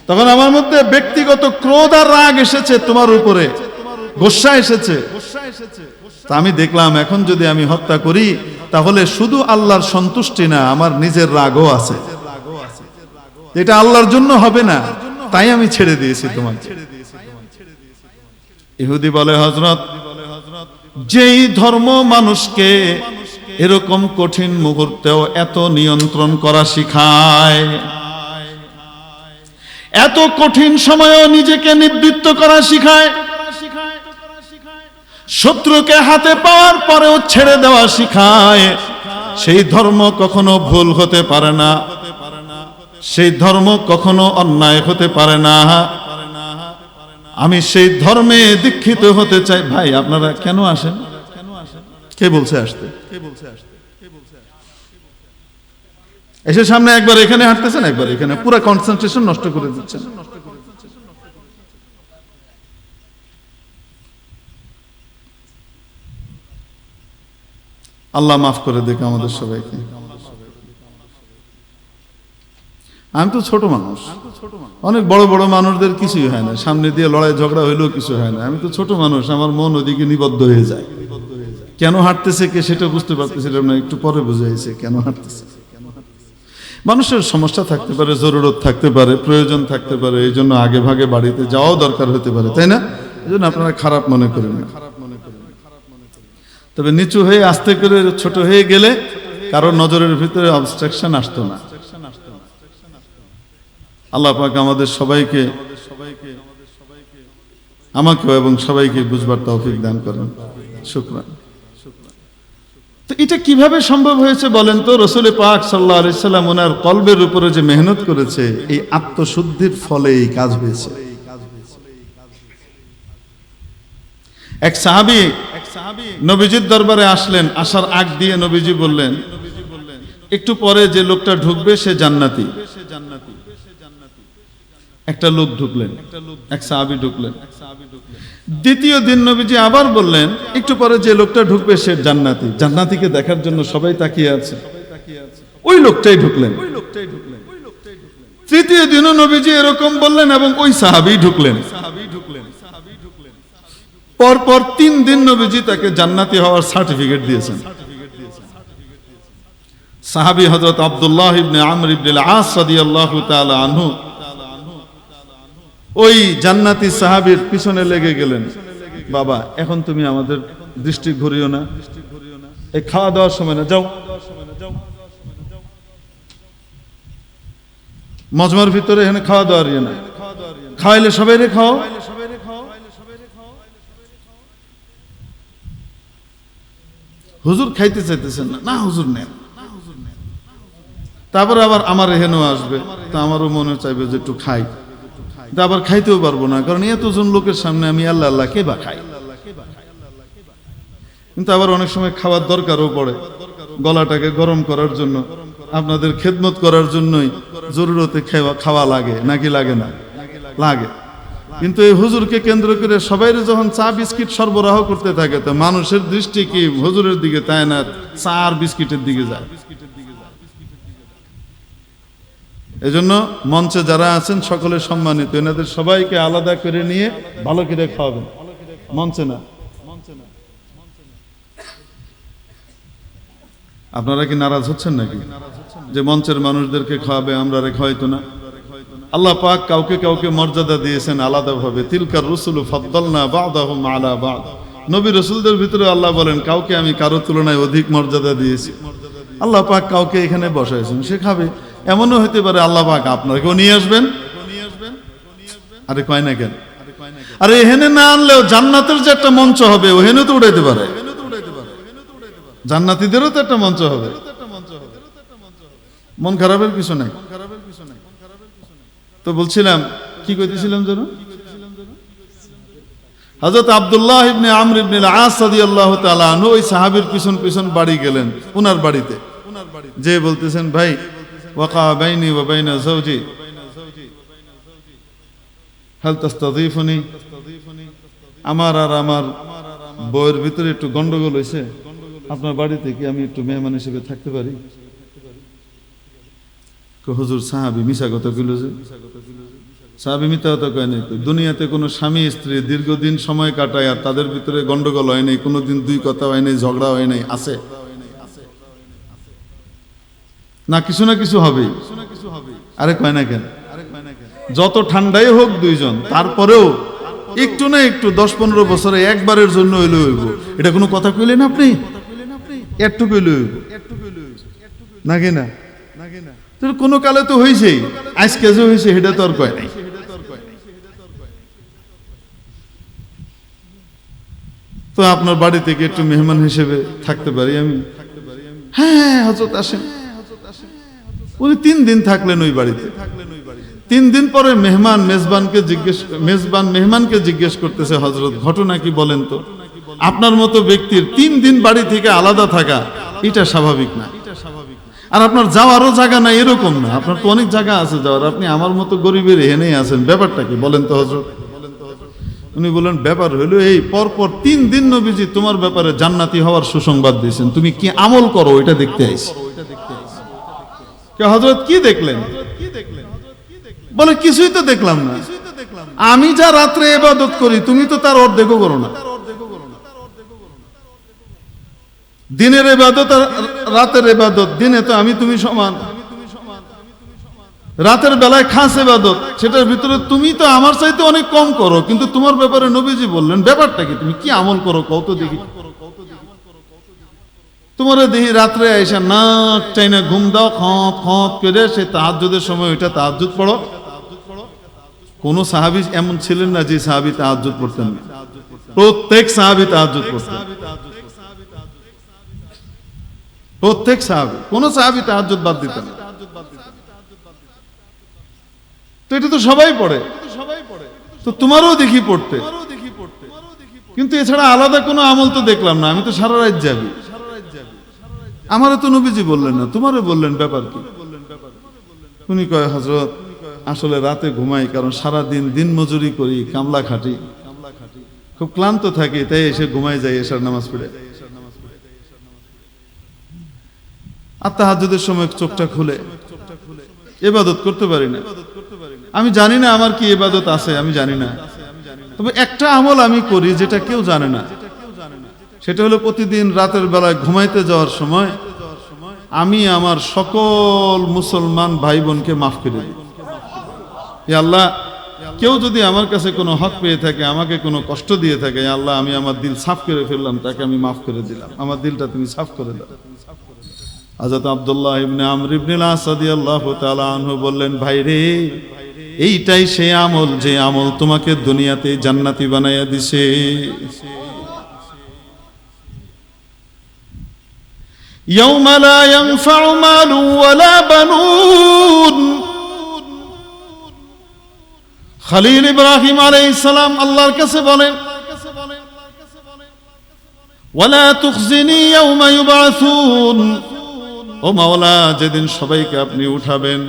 তখন আমার মধ্যে ব্যক্তিগত ক্রোধ আর রাগ এসেছে, তোমার উপরে গোসা এসেছে। তা আমি দেখলাম, এখন যদি আমি হত্যা করি, তাহলে শুধু আল্লাহর সন্তুষ্টি না, আমার নিজের রাগও আছে, এটা আল্লাহর জন্য হবে না, তাই আমি ছেড়ে দিয়েছি তোমাকে। ইহুদি বলে, হযরত, যেই ধর্ম মানুষকে এরকম কঠিন মুহূর্তেও এত নিয়ন্ত্রণ করা শিখায়, এত কঠিন সময়েও নিজেকে নিবৃত্ত করা শিখায়, শত্রুকে হাতে পাওয়ার পরেও ছেড়ে দেওয়া শিখায়, সেই ধর্ম কখনো ভুল হতে পারে না, সেই ধর্ম কখনো অন্যায় হতে পারে না। আমি সেই ধর্মে দীক্ষিত হতে চাই। ভাই, আপনারা কেন আসেন? কে বলছে আসতে? এসে সামনে একবার এখানে হাঁটতেছেন, একবার এখানে, পুরো কনসেন্ট্রেশন নষ্ট করে দিচ্ছেন। আল্লাহ মাফ করে দেখ আমাদের সবাইকে। আমি তো ছোট মানুষ, অনেক বড় বড় মানুষদের কিছুই হয় না, সামনে দিয়ে লড়াই ঝগড়া হইলেও কিছু হয় না। আমি তো ছোট মানুষ, আমার মন ওদিকে নিবদ্ধ হয়ে যায়। কেন হাঁটতেছে কে সেটা বুঝতে পারতেছিলাম না, একটু পরে বুঝাইছে কেন হাঁটতেছে। মানুষের সমস্যা থাকতে পারে, জরুরত থাকতে পারে, প্রয়োজন থাকতে পারে, এই জন্য আগে ভাগে বাড়িতে যাওয়াও দরকার হতে পারে, তাই না? এই জন্য আপনারা খারাপ মনে করেন না। তবে নিচু হয়ে আস্তে করে ছোট হয়ে গেলে কারো নজরের ভিতরে অবস্ট্রাকশন আসতো না। আল্লাহ পাক আমাদের সবাইকে, আমাকেও এবং সবাইকে বুঝবার তৌফিক দান করেন। শুকরান। তো এটা কিভাবে সম্ভব হয়েছে বলেন তো? রাসূল পাক সাল্লাল্লাহু আলাইহি সাল্লাম ওনার কলবের উপরে যে মেহনত করেছে, এই আত্মশুদ্ধির ফলে এই কাজ হয়েছে। এক সাহাবী নবীজির দরবারে আসলেন, আসার আগ দিয়ে নবীজি বললেন, একটু পরে যে লোকটা ঢুকবে সে জান্নাতি। একটা লোক ঢুকলেন, এক সাহাবী ঢুকলেন। দ্বিতীয় দিন নবীজি আবার বললেন, একটু পরে যে লোকটা ঢুকবে সে জান্নাতি। জান্নাতিকে দেখার জন্য সবাই তাকিয়ে আছে, ওই লোকটাই ঢুকলেন। তৃতীয় দিনও নবীজি এরকম বললেন এবং ওই সাহাবী ঢুকলেন। পরপর 3 দিন নবীজি তাকে জান্নাতি হওয়ার সার্টিফিকেট দিয়েছেন। সাহাবী হযরত আব্দুল্লাহ ইবনে আমর ইবনে আল-আস রাদিয়াল্লাহু তাআলা আনহু ওই জান্নাতি সাহাবীর পিছনে লেগে গেলেন। বাবা, এখন তুমি আমাদের দৃষ্টি ঘুরিও না, এই খাওয়া দাওয়ার সময় না, যাও। মজমার ভিতরে এখানে খাওয়া দাওয়ার ইয়ে না, খাওয়াইলে সবাই রে খাও। হুজুর খাইতে চাইতেছেন না, না হুজুর নেন। তারপর আবার আমার এহেনও আসবে, তা আমারও মনে চাইবে যে একটু খাই, তা আবার খাইতেও পারবো না, কারণ এতজন লোকের সামনে আমি আল্লাহ আল্লাহ কে বা খাই। কিন্তু আবার অনেক সময় খাওয়ার দরকারও পড়ে, গলাটাকে গরম করার জন্য, আপনাদের খেদমত করার জন্যই জরুরতে খাওয়া লাগে, নাকি লাগে না? লাগে। কিন্তু এই হুজুরকে কেন্দ্র করে সবাই যখন চা বিস্কিট সরবরাহ করতে থাকে, তো মানুষের দৃষ্টি কি হুজুরের দিকে তাই না, চা আর বিস্কিটের দিকে যায়। এজন্য মঞ্চে যারা আছেন সকলে সম্মানিত, এনাদের সবাইকে আলাদা করে নিয়ে ভালো করে খাওয়াবেন, মঞ্চে না। আপনারা কি নারাজ হচ্ছেন নাকি যে মঞ্চের মানুষদেরকে খাওয়াবে, আমরা খাওয়াইতো না? আল্লাহ পাক কাউকে কাউকে মর্যাদা দিয়েছেন আলাদাভাবে। তিলকার রুসুলু ফাদ্দালনা বা'দাহুম আলা বা'দ। নবী রাসূলদের ভিতরে আল্লাহ বলেন কাউকে আমি কারো তুলনায় অধিক মর্যাদা দিয়েছি। আল্লাহ পাক কাউকে এখানে বসাইছেন, সে খাবে। এমনও হতে পারে আল্লাহ পাক আপনাকেও নিয়ে আসবেন। আরে কয় না কেন? আরে এখানে না আনলেও জান্নাতের যে একটা মঞ্চ হবে ওখানে তো উঠাইতে পারে, জান্নাতীদেরও তো একটা মঞ্চ হবে। মন খারাপের কিছু নাই। তো বলছিলাম, কি কইতেছিলাম যেন? হযরত আব্দুল্লাহ ইবনে আমর ইবনে আল-আস রাদিয়াল্লাহু তাআলা আনহু ওই সাহাবীর পিছন পিছন বাড়ি গেলেন, উনার বাড়িতে যে বলতেছেন, ভাই ওয়াকা বাইনি ওয়া বাইনা যাওজি হাল তাস্তাযীফুনি, আমার আর আমার বউয়ের ভিতরে একটু গন্ডগোল হয়েছে, আপনার বাড়িতে কি আমি একটু মেহমান হিসেবে থাকতে পারি? হুজুর সাহাবী মিছা কথা কইল যে? সাহাবী মিথ্যা কথা কয় নাই। দুনিয়াতে কোনো স্বামী স্ত্রী দীর্ঘদিন সময় কাটায় আর তাদের ভিতরে গন্ডগোল হয় নাই, কোনোদিন দুই কথা হয় নাই, ঝগড়া হয় নাই, আছে না? কিছু না কিছু হবেই। আরে কয় না কেন? যত ঠান্ডাই হোক দুইজন, তারপরেও একটু না একটু 10-15 বছরে একবারের জন্য হইলে হইব। এটা কোনো কথা কইলেন আপনি? একটু কইলে হইব নাকি না? কোনো কালে তো হয়েছেই, আজকে যে হয়েছে সেটা তো আর কয় নাই। তো আপনার বাড়ি থেকে একটু মেহমান হিসেবে থাকতে পারি আমি? হ্যাঁ হযরত আসেন। উনি 3 দিন থাকলেন ওই বাড়িতে। 3 দিন পরে মেহমানকে জিজ্ঞেস করতেছে, হযরত ঘটনা কি বলেন তো? আপনার মতো ব্যক্তির 3 দিন বাড়ি থেকে আলাদা থাকা এটা স্বাভাবিক না। আর আপনার যাওয়ারও জায়গা নাই এরকম না, আপনার তো অনেক জায়গা আছে যাওয়ার, আপনি আমার মতো গরিবের এখানেই আছেন, ব্যাপারটা কি বলেন তো হযরত? উনি বলেন, ব্যাপার হলো এই, পরপর 3 দিন নবীজি তোমার ব্যাপারে জান্নাতি হওয়ার সুসংবাদ দিয়েছেন, তুমি কি আমল করো এটা দেখতে আইছি। হযরত কি দেখলেন? বলে কিছুই তো দেখলাম না, আমি যা রাত্রে ইবাদত করি তুমি তো তার অর্ধেকও করো না। দিনের ইবাদত আর রাতের ইবাদত, দিনে তো আমি তুমি সমান, রাতের বেলায় খাস ইবাদত, সেটার ভিতরে তুমি তো আমার চাইতে অনেক কম করো, কিন্তু তোমার ব্যাপারে নবীজি বললেন ব্যাপারটা কি, তুমি কি আমল করো কত দেখি। তোমার দেখি রাত্রে আইসা নাক চাইনা ঘুম দাও, খত খত করে সে তাহাজ্জুদের সময় ওইটা তাহাজ্জুদ পড়ো। কোন সাহাবী এমন ছিলেন না যে সাহাবী তাহাজ্জুদ পড়তেন না, প্রত্যেক সাহাবী তাহাজ্জুদ পড়তেন, প্রত্যেক সাহাবী, কোন সাহাবী তাহাজ্জুদ বাদ দিতেন না। তো এটা তো সবাই পড়ে, তো তোমারও দেখি পড়তে, কিন্তু এছাড়া আলাদা কোনো আমল তো দেখলাম না, আমি তো সারা রাত যাবি। আমারও তো নবীজি বললেন না, তোমারও বললেন, ব্যাপার কি? উনি কয়, হযরত আসলে রাতে ঘুমাই, কারণ সারা দিন দিন মজুরি করি, কামলা খাটি, খুব ক্লান্ত থাকি, তাই এসে ঘুমাই যাই এশার নামাজ পড়ে। আর তাহাজ্জুদের সময় চোখটা খুলে ইবাদত করতে পারি না। আমি জানি না আমার কি ইবাদত আছে, আমি জানি না, তবে একটা আমল আমি করি যেটা কেউ জানে না, সেটা হলো প্রতিদিন রাতের বেলায় ঘুমাইতে যাওয়ার সময় আমি আমার সকল মুসলমান ভাই বোনকে মাফ করে দিই। হে আল্লাহ, কেউ যদি আমার কাছে কোনো হক পেয়ে থাকে, আমাকে কোনো কষ্ট দিয়ে থাকে, আল্লাহ আমি আমার দিল সাফ করে ফেললাম, তাকে আমি মাফ করে দিলাম, আমার দিলটা তুমি সাফ করে দাও। হযরত আব্দুল্লাহ ইবনে আমর ইবনে আল-আস রাদিয়াল্লাহু তাআলা আনহু বললেন, ভাই রে, এইটাই সেই আমল যে আমল তোমাকে দুনিয়াতে জান্নাতি বানাইয়া দিছে। ইয়াউমা লা ইয়ানফাউ মালুন ওয়ালা বানুন। খলিল ইব্রাহিম আলাইহিস সালাম আল্লাহর কাছে বলেন, ওয়ালা তুখজিনি ইয়াউমা ইউবআসুন, ও মাওলা যেদিন সবাইকে আপনি উঠাবেন,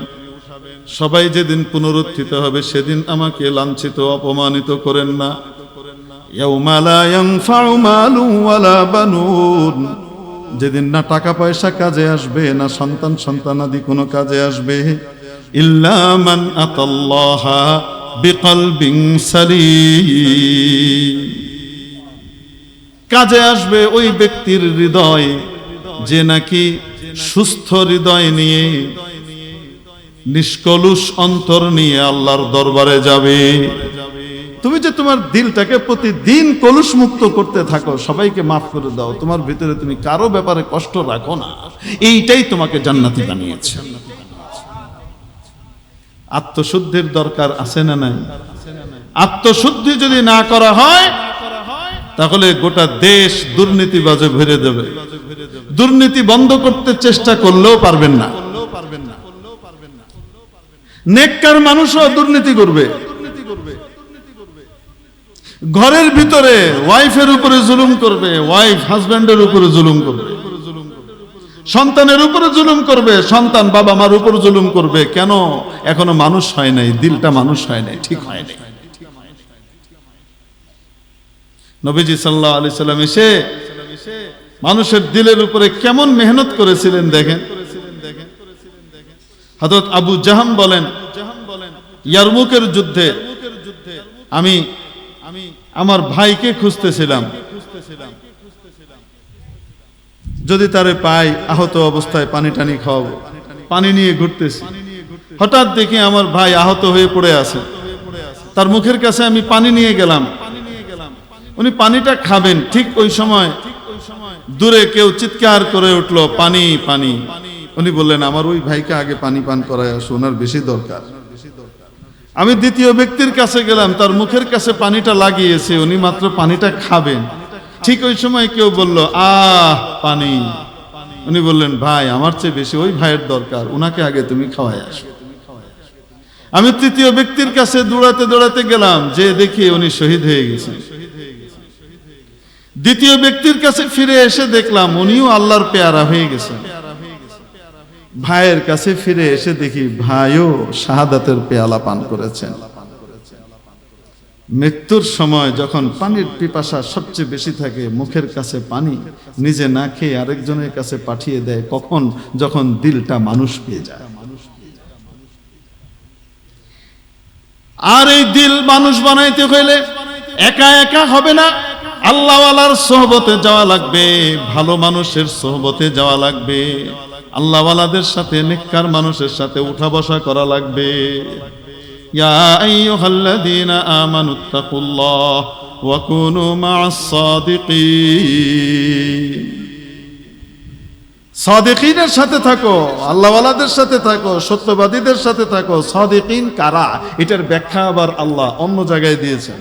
সবাই যেদিন পুনরুত্থিত হবে সেদিন আমাকে লাঞ্ছিত অপমানিত করেন না। ইয়াউমা লা ইয়ানফাউ মালুন ওয়ালা বানুন, যেদিন না টাকা পয়সা কাজে আসবে, না সন্তান সন্তানাদি কোনো কাজে আসবে, ইল্লা মান আতাল্লাহা বিকলবিন সালিম, কাজে আসবে ওই ব্যক্তির হৃদয় যে নাকি সুস্থ হৃদয় নিয়ে, নিষ্কলুষ অন্তর নিয়ে আল্লাহর দরবারে যাবে। তুমি যে তোমার দিলটাকে প্রতিদিন কলুষ মুক্ত করতে থাকো, সবাইকে মাফ করে দাও, তোমার ভিতরে তুমি কারো ব্যাপারে কষ্ট রাখো না, এইটাই তোমাকে জান্নাতি বানিয়েছে। আত্মশুদ্ধির দরকার আছে না নাই? আত্মশুদ্ধি যদি না করা হয় তাহলে গোটা দেশ দুর্নীতিবাজে ভরে দেবে। দুর্নীতি বন্ধ করতে চেষ্টা করলেও পারবেন না। নেককার মানুষও দুর্নীতি করবে। ঘরের ভিতরে ওয়াইফের উপরে জুলুম করবে, ওয়াইফ হাজব্যান্ডের উপরে জুলুম করবে, সন্তানের উপরে জুলুম করবে, সন্তান বাবা মার উপর জুলুম করবে। কেন? এখনো মানুষ হয় নাই, দিলটা মানুষ হয় নাই, ঠিক হয় নাই। নবীজি সাল্লাল্লাহু আলাইহি সাল্লাম এসে মানুষের দিলের উপরে কেমন মেহনত করেছিলেন দেখেন। হযরত আবু জাহম বলেন, ইয়ারমুকের যুদ্ধে আমি আমার ভাইকে খুঁজতেছিলাম, যদি তারে পাই আহত অবস্থায় পানি টানি খাওয়াবো, পানি নিয়ে ঘুরতেছি। হঠাৎ দেখি আমার ভাই আহত হয়ে পড়ে আছে, তার মুখের কাছে আমি পানি নিয়ে গেলাম, উনি পানিটা খাবেন। ঠিক ওই সময় দূরে কেউ চিৎকার করে উঠলো, পানি পানি। উনি বললেন, আমার ওই ভাইকে আগে পানি পান করায় আসো, ওনার বেশি দরকার। আমি দ্বিতীয় ব্যক্তির কাছে গেলাম, তার মুখের কাছে পানিটা লাগিয়েছে, উনি মাত্র পানিটা খাবেন। ঠিক ওই সময় কেউ বলল, আহ পানি। উনি বললেন, ভাই আমার চেয়ে বেশি ওই ভাইয়ের দরকার, ওনাকে আগে তুমি খাওয়ায় আসো। আমি তৃতীয় ব্যক্তির কাছে দৌড়াতে দৌড়াতে গেলাম, যে দেখি উনি শহীদ হয়ে গেছেন। দ্বিতীয় ব্যক্তির কাছে ফিরে এসে দেখলাম উনিও আল্লাহর পেয়ারা হয়ে গেছেন। ভাইয়ের কাছে ফিরে এসে দেখি ভাইও শাহাদাতের পেয়ালা পান করেছেন। মৃত্যুর সময় যখন পানির পিপাসা সবচেয়ে বেশি থাকে, মুখের কাছে পানি নিজে না খেয়ে আরেকজনের কাছে পাঠিয়ে দেয়, কখন? যখন দিলটা মানুষ পেয়ে যায়। আর এই দিল মানুষ বানাইতে হইলে একা একা হবে না, আল্লাহওয়ালার সোহবতে যাওয়া লাগবে, ভালো মানুষের সোহবতে যাওয়া লাগবে, আল্লাহওয়ালাদের সাথে, নেককার মানুষের সাথে উঠা বসা করা লাগবে। ইয়া আইয়ুহাল্লাযীনা আমানুত্তাকুল্লাহ ওয়া কুনু মা'আস সাদিকিন। সাদিকিনের সাথে থাকো, আল্লাহওয়ালাদের সাথে থাকো, সত্যবাদীদের সাথে থাকো। সাদিকিন কারা? এটার ব্যাখ্যা আবার আল্লাহ অন্য জায়গায় দিয়েছেন।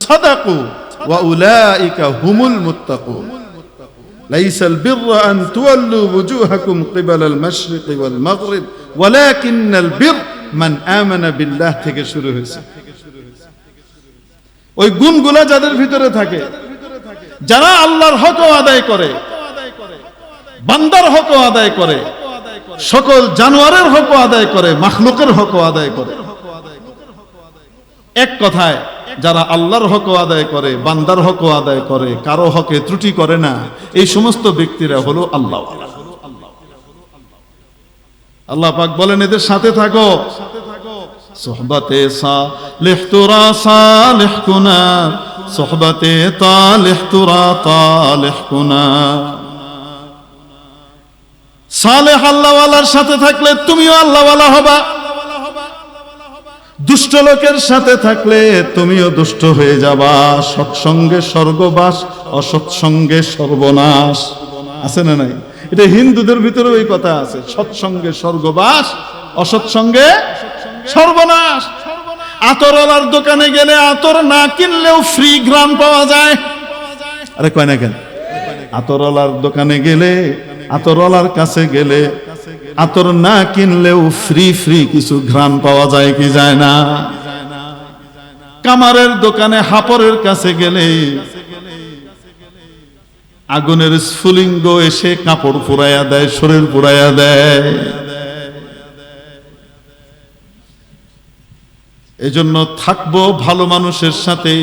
সাদাকু ওয়া উলাইকা হুমুল মুত্তাকুন। লাইসাল বিররা আন তুওয়াল্লু ওয়ুজুহাকুম কিবালাল মাশরিকি ওয়াল মাগরিব ওয়ালাকিন্নাল বির মান আমানা বিল্লাহ থেকে শুরু হয়েছে। ওই গুণগুলা যাদের ভিতরে থাকে, যারা আল্লাহর হক আদায় করে, বান্দার হক আদায় করে, সকল জানোয়ারের হক আদায় করে, মাখলুকের হক আদায় করে। এক কথায় যারা আল্লাহর হক আদায় করে, বান্দার হক আদায় করে, কারো হকে ত্রুটি করে না, এই সমস্ত ব্যক্তিরা হলো আল্লাহ। আল্লাহ পাক বলেন, এদের সাথে থাকো। সোহবতে সালেহ তুরা সালেহ কুনা, সোহবতে তালেহ তুরা তালেহ কুনা। সালেহ আল্লাহওয়ালার সাথে থাকলে তুমিও আল্লাহওয়ালা হবা। দুষ্ট লোকের সাথে থাকলে তুমিও দুষ্ট হয়ে যাবা। সৎসঙ্গে স্বর্গবাস, অসৎসঙ্গে সর্বনাশ। আছে না নাই? এটা হিন্দুদের ভিতরে ওই কথা আছে, সৎসঙ্গে স্বর্গবাস, অসৎসঙ্গে সর্বনাশ। আতরওয়ালার দোকানে গেলে আতর না কিনলেও ফ্রি গ্রাম পাওয়া যায়। আরে কয় না কেন? আতরওয়ালার দোকানে গেলে, আতরওয়ালার কাছে গেলে আতর না কিনলেও ফ্রি ফ্রি কিছু ঘ্রাণ পাওয়া যায় কি যায় না? কামারের দোকানে হাপরের কাছে গেলে আগুনের স্ফুলিঙ্গ এসে কাপড় পুড়াইয়া দেয়, শরীর পুড়াইয়া দেয়। এজন্য থাকবো ভালো মানুষের সাথে।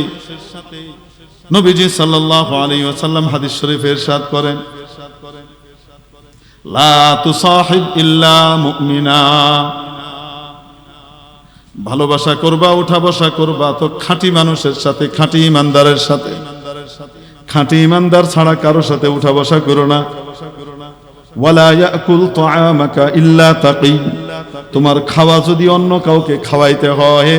নবীজি সাল্লাল্লাহু আলাইহি ওয়াসাল্লাম হাদিস শরীফে ইরশাদ করেন, লা তুসাহিব ইল্লা মুমিনা। ভালোবাসা করবা, উঠা বসা করবা তো খাঁটি মানুষের সাথে, খাঁটি ইমানদারের সাথে। খাঁটি ইমানদার ছাড়া কারোর সাথে উঠা বসা করো না। ওয়ালা ইয়াকুল তাআমাকা ইল্লা তাকী। তোমার খাওয়া যদি অন্য কাউকে খাওয়াইতে হয়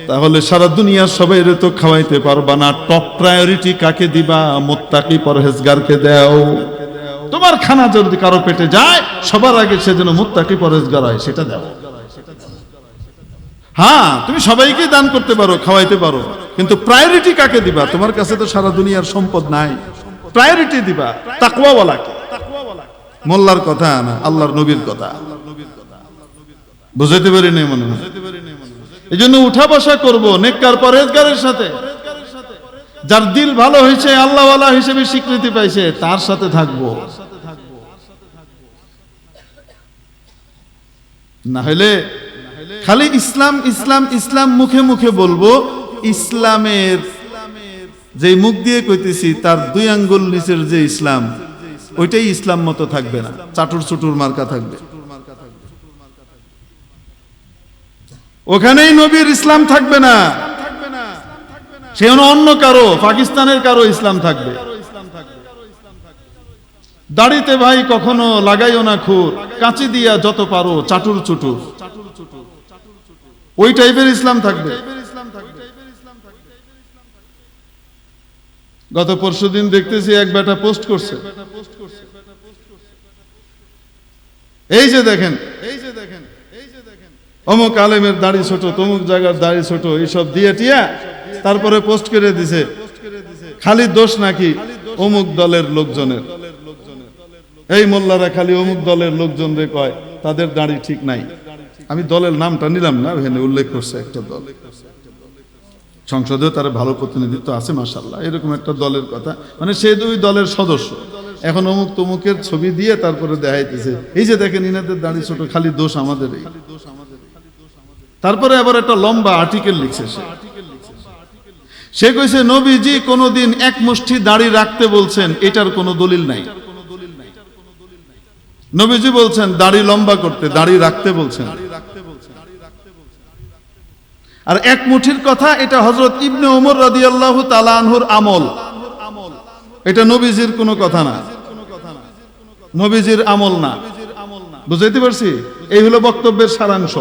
তাহলে সারা দুনিয়ার সবাইরে তো খাওয়াইতে পারবা না। টপ প্রায়োরিটি কাকে দিবা? মুত্তাকি পরহেজগারকে দাও। তোমার খানা যদি কারো পেটে যায় সবার আগে সে যেন মুত্তাকি পরহেজগার হয়, সেটা দাও। হ্যাঁ, তুমি সবাইকে দান করতে পারো, খাওয়াইতে পারো, কিন্তু প্রায়োরিটি কাকে দিবা? তোমার কাছে তো সারা দুনিয়ার সম্পদ নাই, প্রায়োরিটি দিবা তাকওয়াওয়ালাকে। মোল্লার কথা না, আল্লাহর নবীর কথা। বুঝাইতে পারি নাই মনে হয়। এই জন্য উঠা বসা করবো নেককার পরহেজগারের সাথে। যার দিল ভালো হয়েছে, আল্লাহওয়ালা হিসেবে স্বীকৃতি পাইছে, তার সাথে থাকবো। না হলে খালি ইসলাম ইসলাম ইসলাম মুখে মুখে বলবো, ইসলামের যে মুখ দিয়ে কইতেছি তার 2 আঙ্গুল নিচের যে ইসলাম, ওইটাই ইসলাম মতো থাকবে না, চাটুর চুটুর মার্কা থাকবে। ওখানেই নবীর ইসলাম থাকবে না, সে অন্য কারো, পাকিস্তানের কারো ইসলাম থাকবে। দাড়িতে ভাই কখনো লাগাইও না খুর, কাঁচি দিয়া যত পারো চাটুর চুটুর, ওই টাইপের ইসলাম থাকবে। গত পরশুদিন দেখতেছি এক বেটা পোস্ট করছে, এই যে দেখেন অমুক আলেমের দাড়ি ছোট, তমুক জায়গার দাড়ি ছোট, এইসব দিয়ে টিয়া তারপরে পোস্ট করে দিছে, খালি দোষ নাকি অমুক দলের লোকজনের। এই মোল্লারা খালি অমুক দলের লোকজনরে কয় তাদের দাড়ি ঠিক নাই। আমি দলের নামটা নিলাম না, এখানে উল্লেখ করছে একটা দল, সংসদেও তার ভালো প্রতিনিধিত্ব আছে মাশাআল্লাহ, এরকম একটা দলের কথা, মানে সে 2 দলের সদস্য। এখন অমুক তমুকের ছবি দিয়ে তারপরে দেখাইতেছে, এই যে দেখেন ইনাদের দাড়ি ছোট, খালি দোষ আমাদের। তারপরে আবার একটা লম্বা আর্টিকেল লিখছে সে কইছে নবীজি কোনদিন এক মুষ্টি দাড়ি রাখতে বলছেন, এটার কোনো দলিল নাই। নবীজি বলছেন দাড়ি লম্বা করতে, দাড়ি রাখতে বলছেন। আর এক মুঠির কথা, এটা হযরত ইবনে ওমর রাদিয়াল্লাহু তাআলা আনহুর আমল, এটা নবীজির কোনো কথা না, নবীজির আমল না। বুঝাইতে পারছি? এই হলো বক্তব্যের সারাংশ।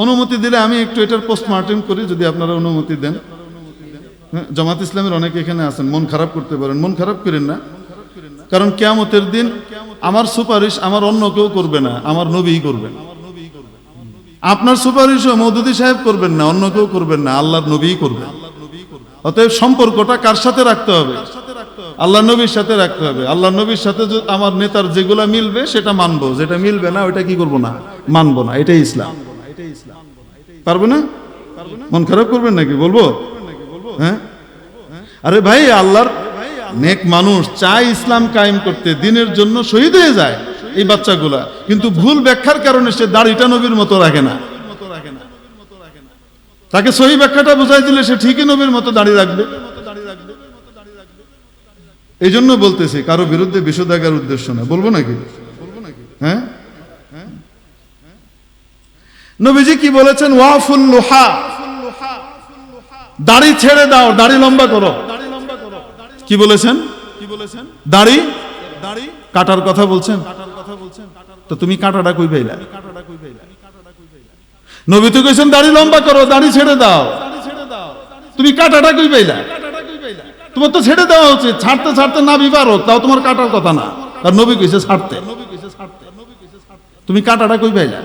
অনুমতি দিলে আমি একটু এটার পোস্টমার্টম করি, যদি আপনারা অনুমতি দেন। জামাত ইসলামের অনেকে এখানে আছেন, মন খারাপ করতে পারেন, মন খারাপ করেন না, কারণ কিয়ামতের দিন আমার সুপারিশ আমার অন্য কেউ করবে না, আমার নবীই করবেন। আপনার সুপারিশও মওদুদী সাহেব করবেন না, অন্য কেউ করবেন না, আল্লাহর নবীই করবেন। অতএব সম্পর্কটা কার সাথে রাখতে হবে? আল্লাহ নবীর সাথে রাখতে হবে। আল্লাহ নবীর সাথে আমার নেতার যেগুলা মিলবে সেটা মানবো, যেটা মিলবে না ওইটা কি করবো না, মানবো না। এটাই ইসলাম। পারবে না? মন খারাপ করবেন নাকি বলবো? হ্যাঁ, আরে ভাই, আল্লাহর নেক মানুষ চায় ইসলাম কায়েম করতে, দিনের জন্য শহীদ হয়ে যায় এই বাচ্চাগুলা, কিন্তু ভুল ব্যাখ্যার কারণে সে দাড়িটা নবীর মতো রাখে না। তাকে সহি ব্যাখ্যাটা বুঝাই দিলে সে ঠিকই নবীর মতো দাড়ি রাখবে। এই জন্য বলতেছি, কারো বিরুদ্ধে বিষোদাগার উদ্দেশ্য না, বলবো নাকি? হ্যাঁ, নবীজি কি বলেছেন? ওয়াফুল লুহা, দাড়ি ছেড়ে দাও, দাড়ি লম্বা করো। কি বলেছেন? দাড়ি কাটার কথা বলছেন, তো তুমি কাটাটা কই পাইলা? নবী তো কইছেন দাড়ি লম্বা করো, দাড়ি ছেড়ে দাও, তুমি কাটাটা কই পাইলা? তোমার তো ছেড়ে দেওয়া উচিত, ছাড়তে ছাড়তে না বিবারো, তাও তোমার কাটার কথা না, আর নবী কইছে ছাড়তে, তুমি কাটাটা কই পাইলা?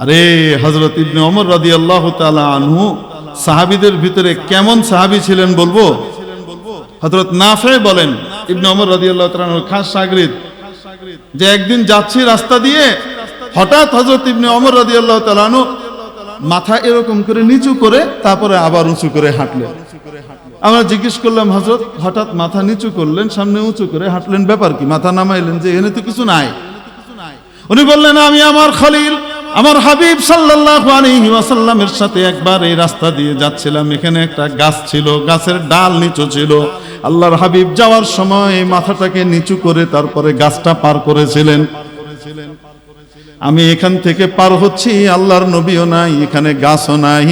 আরে হযরত ইবনে ওমর রাদিয়াল্লাহু তাআলা আনহু সাহাবীদের ভিতরে কেমন সাহাবী ছিলেন বলবো? হযরত নাফে বলেন, ইবনে ওমর রাদিয়াল্লাহু তাআলা আনহুর খাস শাগরিদ, যে একদিন যাচ্ছি রাস্তা দিয়ে, হঠাৎ হযরত ইবনে ওমর রাদিয়াল্লাহু তাআলা আনহু মাথা এরকম করে নিচু করে তারপরে আবার উঁচু করে হাঁটলেন। আমরা জিজ্ঞেস করলাম, হযরত হঠাৎ মাথা নিচু করলেন, সামনে উঁচু করে হাঁটলেন, ব্যাপার কি? মাথা নামাইলেন যে এখানে তো কিছু নাই। উনি বললেন, আমি আমার খলিল, আমার হাবিব সাল্লাল্লাহু আলাইহি ওয়াসাল্লামের সাথে একবার এই রাস্তা দিয়ে যাচ্ছিলাম, এখানে একটা গাছ ছিল, গাছের ডাল নিচু ছিল, আল্লাহর হাবিব যাওয়ার সময় মাথাটাকে নিচু করে তারপরে গাছটা পার করেছিলেন। আমি এখান থেকে পার হচ্ছি, আল্লাহর নবীও নাই, এখানে গাছও নাই,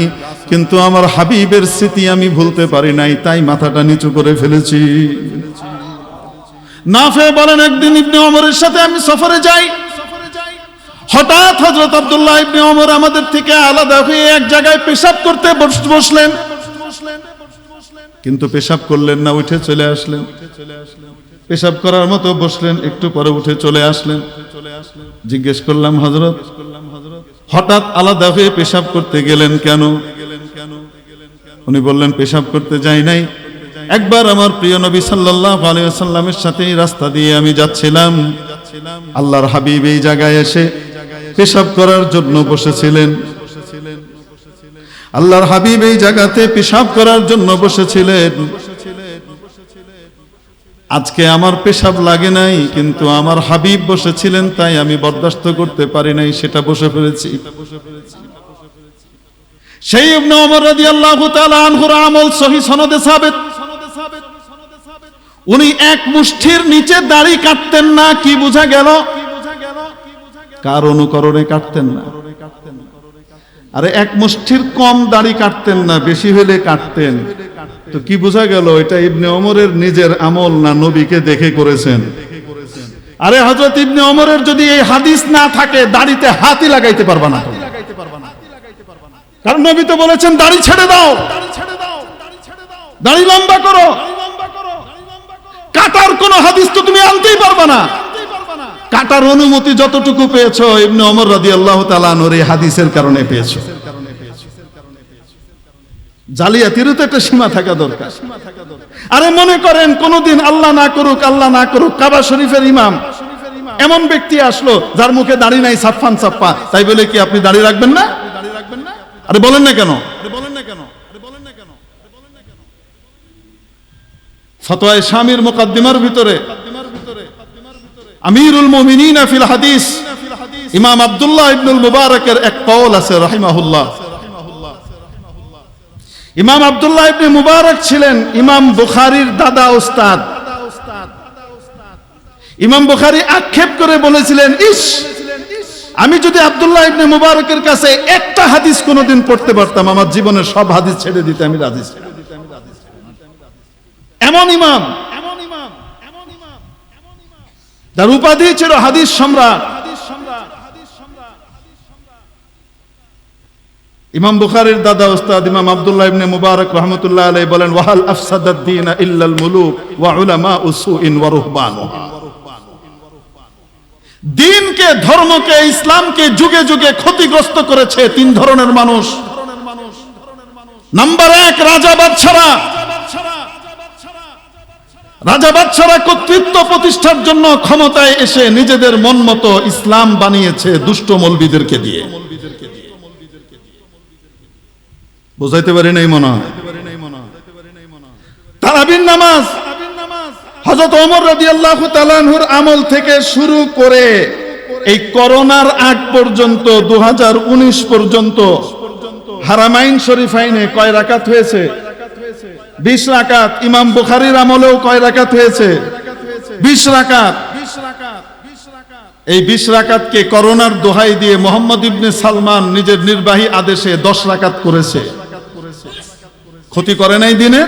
কিন্তু আমার হাবিবের স্মৃতি আমি ভুলতে পারি নাই, তাই মাথাটা নিচু করে ফেলেছি। নাফে বলেন, একদিন ইবনে ওমরের সাথে আমি সফরে যাই, হঠাৎ হযরত আব্দুল্লাহ ইবনে ওমর আমাদের থেকে আলাদা হয়ে এক জায়গায় পেশাব করতে বসলেন, কিন্তু পেশাব করলেন না, উঠে চলে আসলেন। পেশাব করার মতো বসলেন, একটু পরে উঠে চলে আসলেন। জিজ্ঞেস করলাম, হযরত হঠাৎ আলাদা হয়ে পেশাব করতে গেলেন কেন? উনি বললেন, পেশাব করতে যাই নাই, একবার আমার প্রিয় নবী সাল্লাল্লাহু আলাইহি ওয়াসাল্লামের সাথে রাস্তা দিয়ে আমি যাচ্ছিলাম, আল্লাহর হাবিব এই জায়গায় এসে পেশাব করার জন্য বসেছিলেন। আল্লাহর হাবিব এই জায়গাতে পেশাব করার জন্য বসেছিলেন। আজকে আমার পেশাব লাগে নাই, কিন্তু আমার হাবিব বসেছিলেন, তাই আমি বরদাস্ত করতে পারি নাই, সেটা বসে ফেলেছি। সেই ইবনে ওমর রাদিয়াল্লাহু তাআলা আনহুর আমল সহিহ সনদে সাবিত। উনি এক মুষ্ঠির নিচে দাড়ি কাটতেন না। কি বোঝা গেল? কার অনুকরণে কাটতেন না। আরে এক মুষ্ঠির কম দাড়ি কাটতেন না, বেশি হলে কাটতেন। তো কি বোঝা গেল? এটা ইবনে ওমরের নিজের আমল না, নবীকে দেখে করেছেন। আরে হযরত ইবনে ওমরের যদি এই হাদিস না থাকে, দাড়িতে হাতই লাগাইতে পারবা না, কারণ নবী তো বলেছেন দাড়ি ছেড়ে দাও, দাড়ি লম্বা করো। কাটার কোন হাদিস তো তুমি আনতেই পারবা না। কাটার অনুমতি যতটুকু পেয়েছো ইবনে ওমর রাদিয়াল্লাহু তাআলা আনহুর এই হাদিসের কারণে পেয়েছো। জালিয়াতিরও তো একটা সীমা থাকা দরকার। আরে মনে করেন কোনদিন আল্লাহ না করুক, আল্লাহ না করুক, কাবা শরীফের ইমাম এমন ব্যক্তি আসলো যার মুখে দাড়ি নাই, সাফান সাফা, তাই বলে কি আপনি দাড়ি রাখবেন না? আরে বলেন না কেন? ফতোয়ায়ে শামির মুকদ্দিমার ভিতরে আমিরুল মুমিনিন ফিল হাদিস ইমাম আব্দুল্লাহ ইবনুল মুবারকের এক কওল আছে রাহিমাহুল্লাহ। ইমাম আব্দুল্লাহ ইবনে মুবারক ছিলেন ইমাম বুখারীর দাদা উস্তাদ। ইমাম বুখারী আক্ষেপ করে বলেছিলেন, ইস, আমি যদি আব্দুল্লাহ ইবনে মুবারকের কাছে একটা হাদিস কোনোদিন পড়তে পারতাম, আমার জীবনের সব হাদিস ছেড়ে দিতে আমি রাজি ছিলাম। এমন ইমাম, যার উপাধি ছিল হাদিস সম্রাট। ইমাম বুখারীর দাদা উস্তাদ ইমাম আব্দুল্লাহ ইবনে মুবারক রাহমাতুল্লাহ আলাইহি বলেন, ওয়াহাল আফসাদাদ দীন ইল্লাল মুলুক ওয়া উলামা উসুইন ওয়া রুহবানুহা। দ্বীনকে, ধর্মকে, ইসলামকে যুগে যুগে ক্ষতিগ্রস্ত করেছে তিন ধরনের মানুষ। নাম্বার 1, রাজা বাদশারা। রাজা বাদশারা কর্তৃত্ব প্রতিষ্ঠার জন্য ক্ষমতায় এসে নিজেদের মন মতো ইসলাম বানিয়েছে দুষ্ট মৌলবীদেরকে দিয়ে। বুঝাইতে পারি নাই মনে হয়? তারাবির নামাজ হযরত ওমর রাদিয়াল্লাহু তাআলা আনহুর আমল থেকে শুরু করে এই করোনার আগ পর্যন্ত 2019 পর্যন্ত হারামাইন শরীফাইনে কয় রাকাত হয়েছে? 20 রাকাত। ইমাম বুখারীর আমলেও কয় রাকাত হয়েছে? 20 রাকাত। এই 20 রাকাতকে করোনার দোহাই দিয়ে মুহাম্মদ ইবনে সালমান নিজের নির্বাহী আদেশে 10 রাকাত করেছে। ক্ষতি করে নাই দিনে?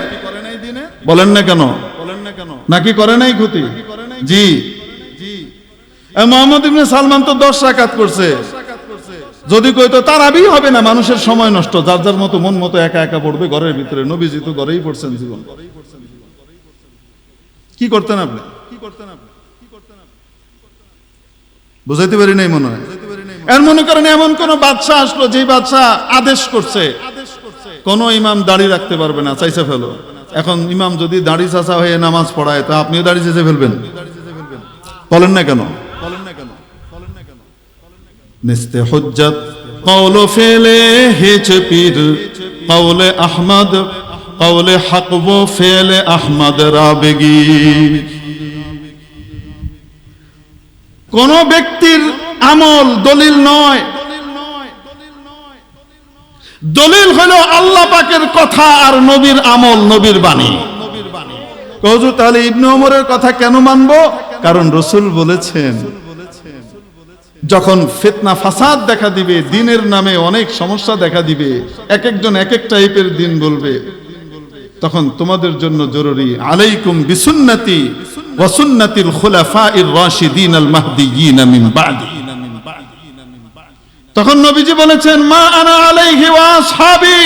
বলেন না কেন? নাকি করে নাই ক্ষতি? জি, মুহাম্মদ ইবনে সালমান তো 10 রাকাত করছে। যদি কইতো তারাবি হবে না, মানুষের সময় নষ্ট, যার যার মতো মন মতো একা একা পড়বে ঘরের ভিতরে। নবীজি তো ঘরেই পড়ছেন জীবন। কি করতেন আপনি? বুঝাইতে পারি নাই মনে হয়? এর মনে করেন এমন কোন বাদশা আসলো যে বাদশা আদেশ করছে কোন ইমাম দাড়ি রাখতে পারবে না, চাইছে ফেলো। এখন ইমাম যদি দাড়ি চাচা হয়ে নামাজ পড়ায় তা আপনিও দাড়ি চেঁচে ফেলবেন? বলেন না কেন? নিস্তে হুজ্জত কওল ফেলে হেছে পীর কওলে আহমদ কওলে হক ও ফেলে আহমদ রাবেগি। কোন ব্যক্তির আমল দলিল নয়, দলিল হলো আল্লাহ পাকের কথা আর নবীর আমল, নবীর বাণী। হুজুর তাহলে ইবনে ওমরের কথা কেন মানবো? কারণ রাসূল বলেছেন যখন ফিতনা ফাসাদ দেখা দিবে, দ্বীনের নামে অনেক সমস্যা দেখা দিবে, এক একজন এক এক টাইপের দ্বীন বলবে, তখন তোমাদের জন্য জরুরি আলাইকুম বিসুন্নতি ওয়া সুন্নাতিল খুলাফাইর রাশিদিন আল মাহদিয়িন মিন বাদি। তখন নবীজি বলেছেন মা আনা আলাইহি ওয়া আসহাবি,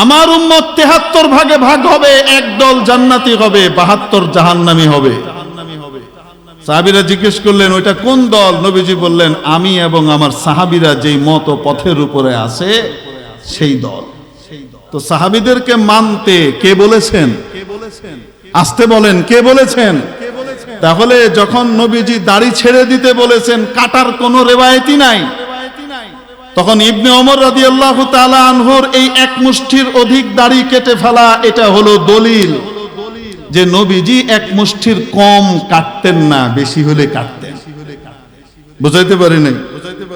আমার উম্মত 73 ভাগে ভাগ হবে, একদল জান্নাতি হবে, 72 জাহান্নামী হবে। সাহাবীরা জিজ্ঞেস করলেন ওইটা কোন দল? নবীজি বললেন আমি এবং আমার সাহাবীরা যেই মত ও পথের উপরে আছে সেই দল। তো সাহাবীদেরকে মানতে কে বলেছেন? আসতে বলেন, কে বলেছেন? তাহলে যখন নবীজি দাড়ি ছেড়ে দিতে বলেছেন, কাটার কোনো রিওয়ায়াতই নাই, তখন ইবনে ওমর রাদিয়াল্লাহু তাআলা আনহুর এই এক মুষ্টির অধিক দাড়ি কেটে ফেলা, এটা হলো দলিল যে নবীজি এক মুষ্টির কম কাটতেন না, বেশি হলে কাটতেন। বুঝাইতে পারি নাই?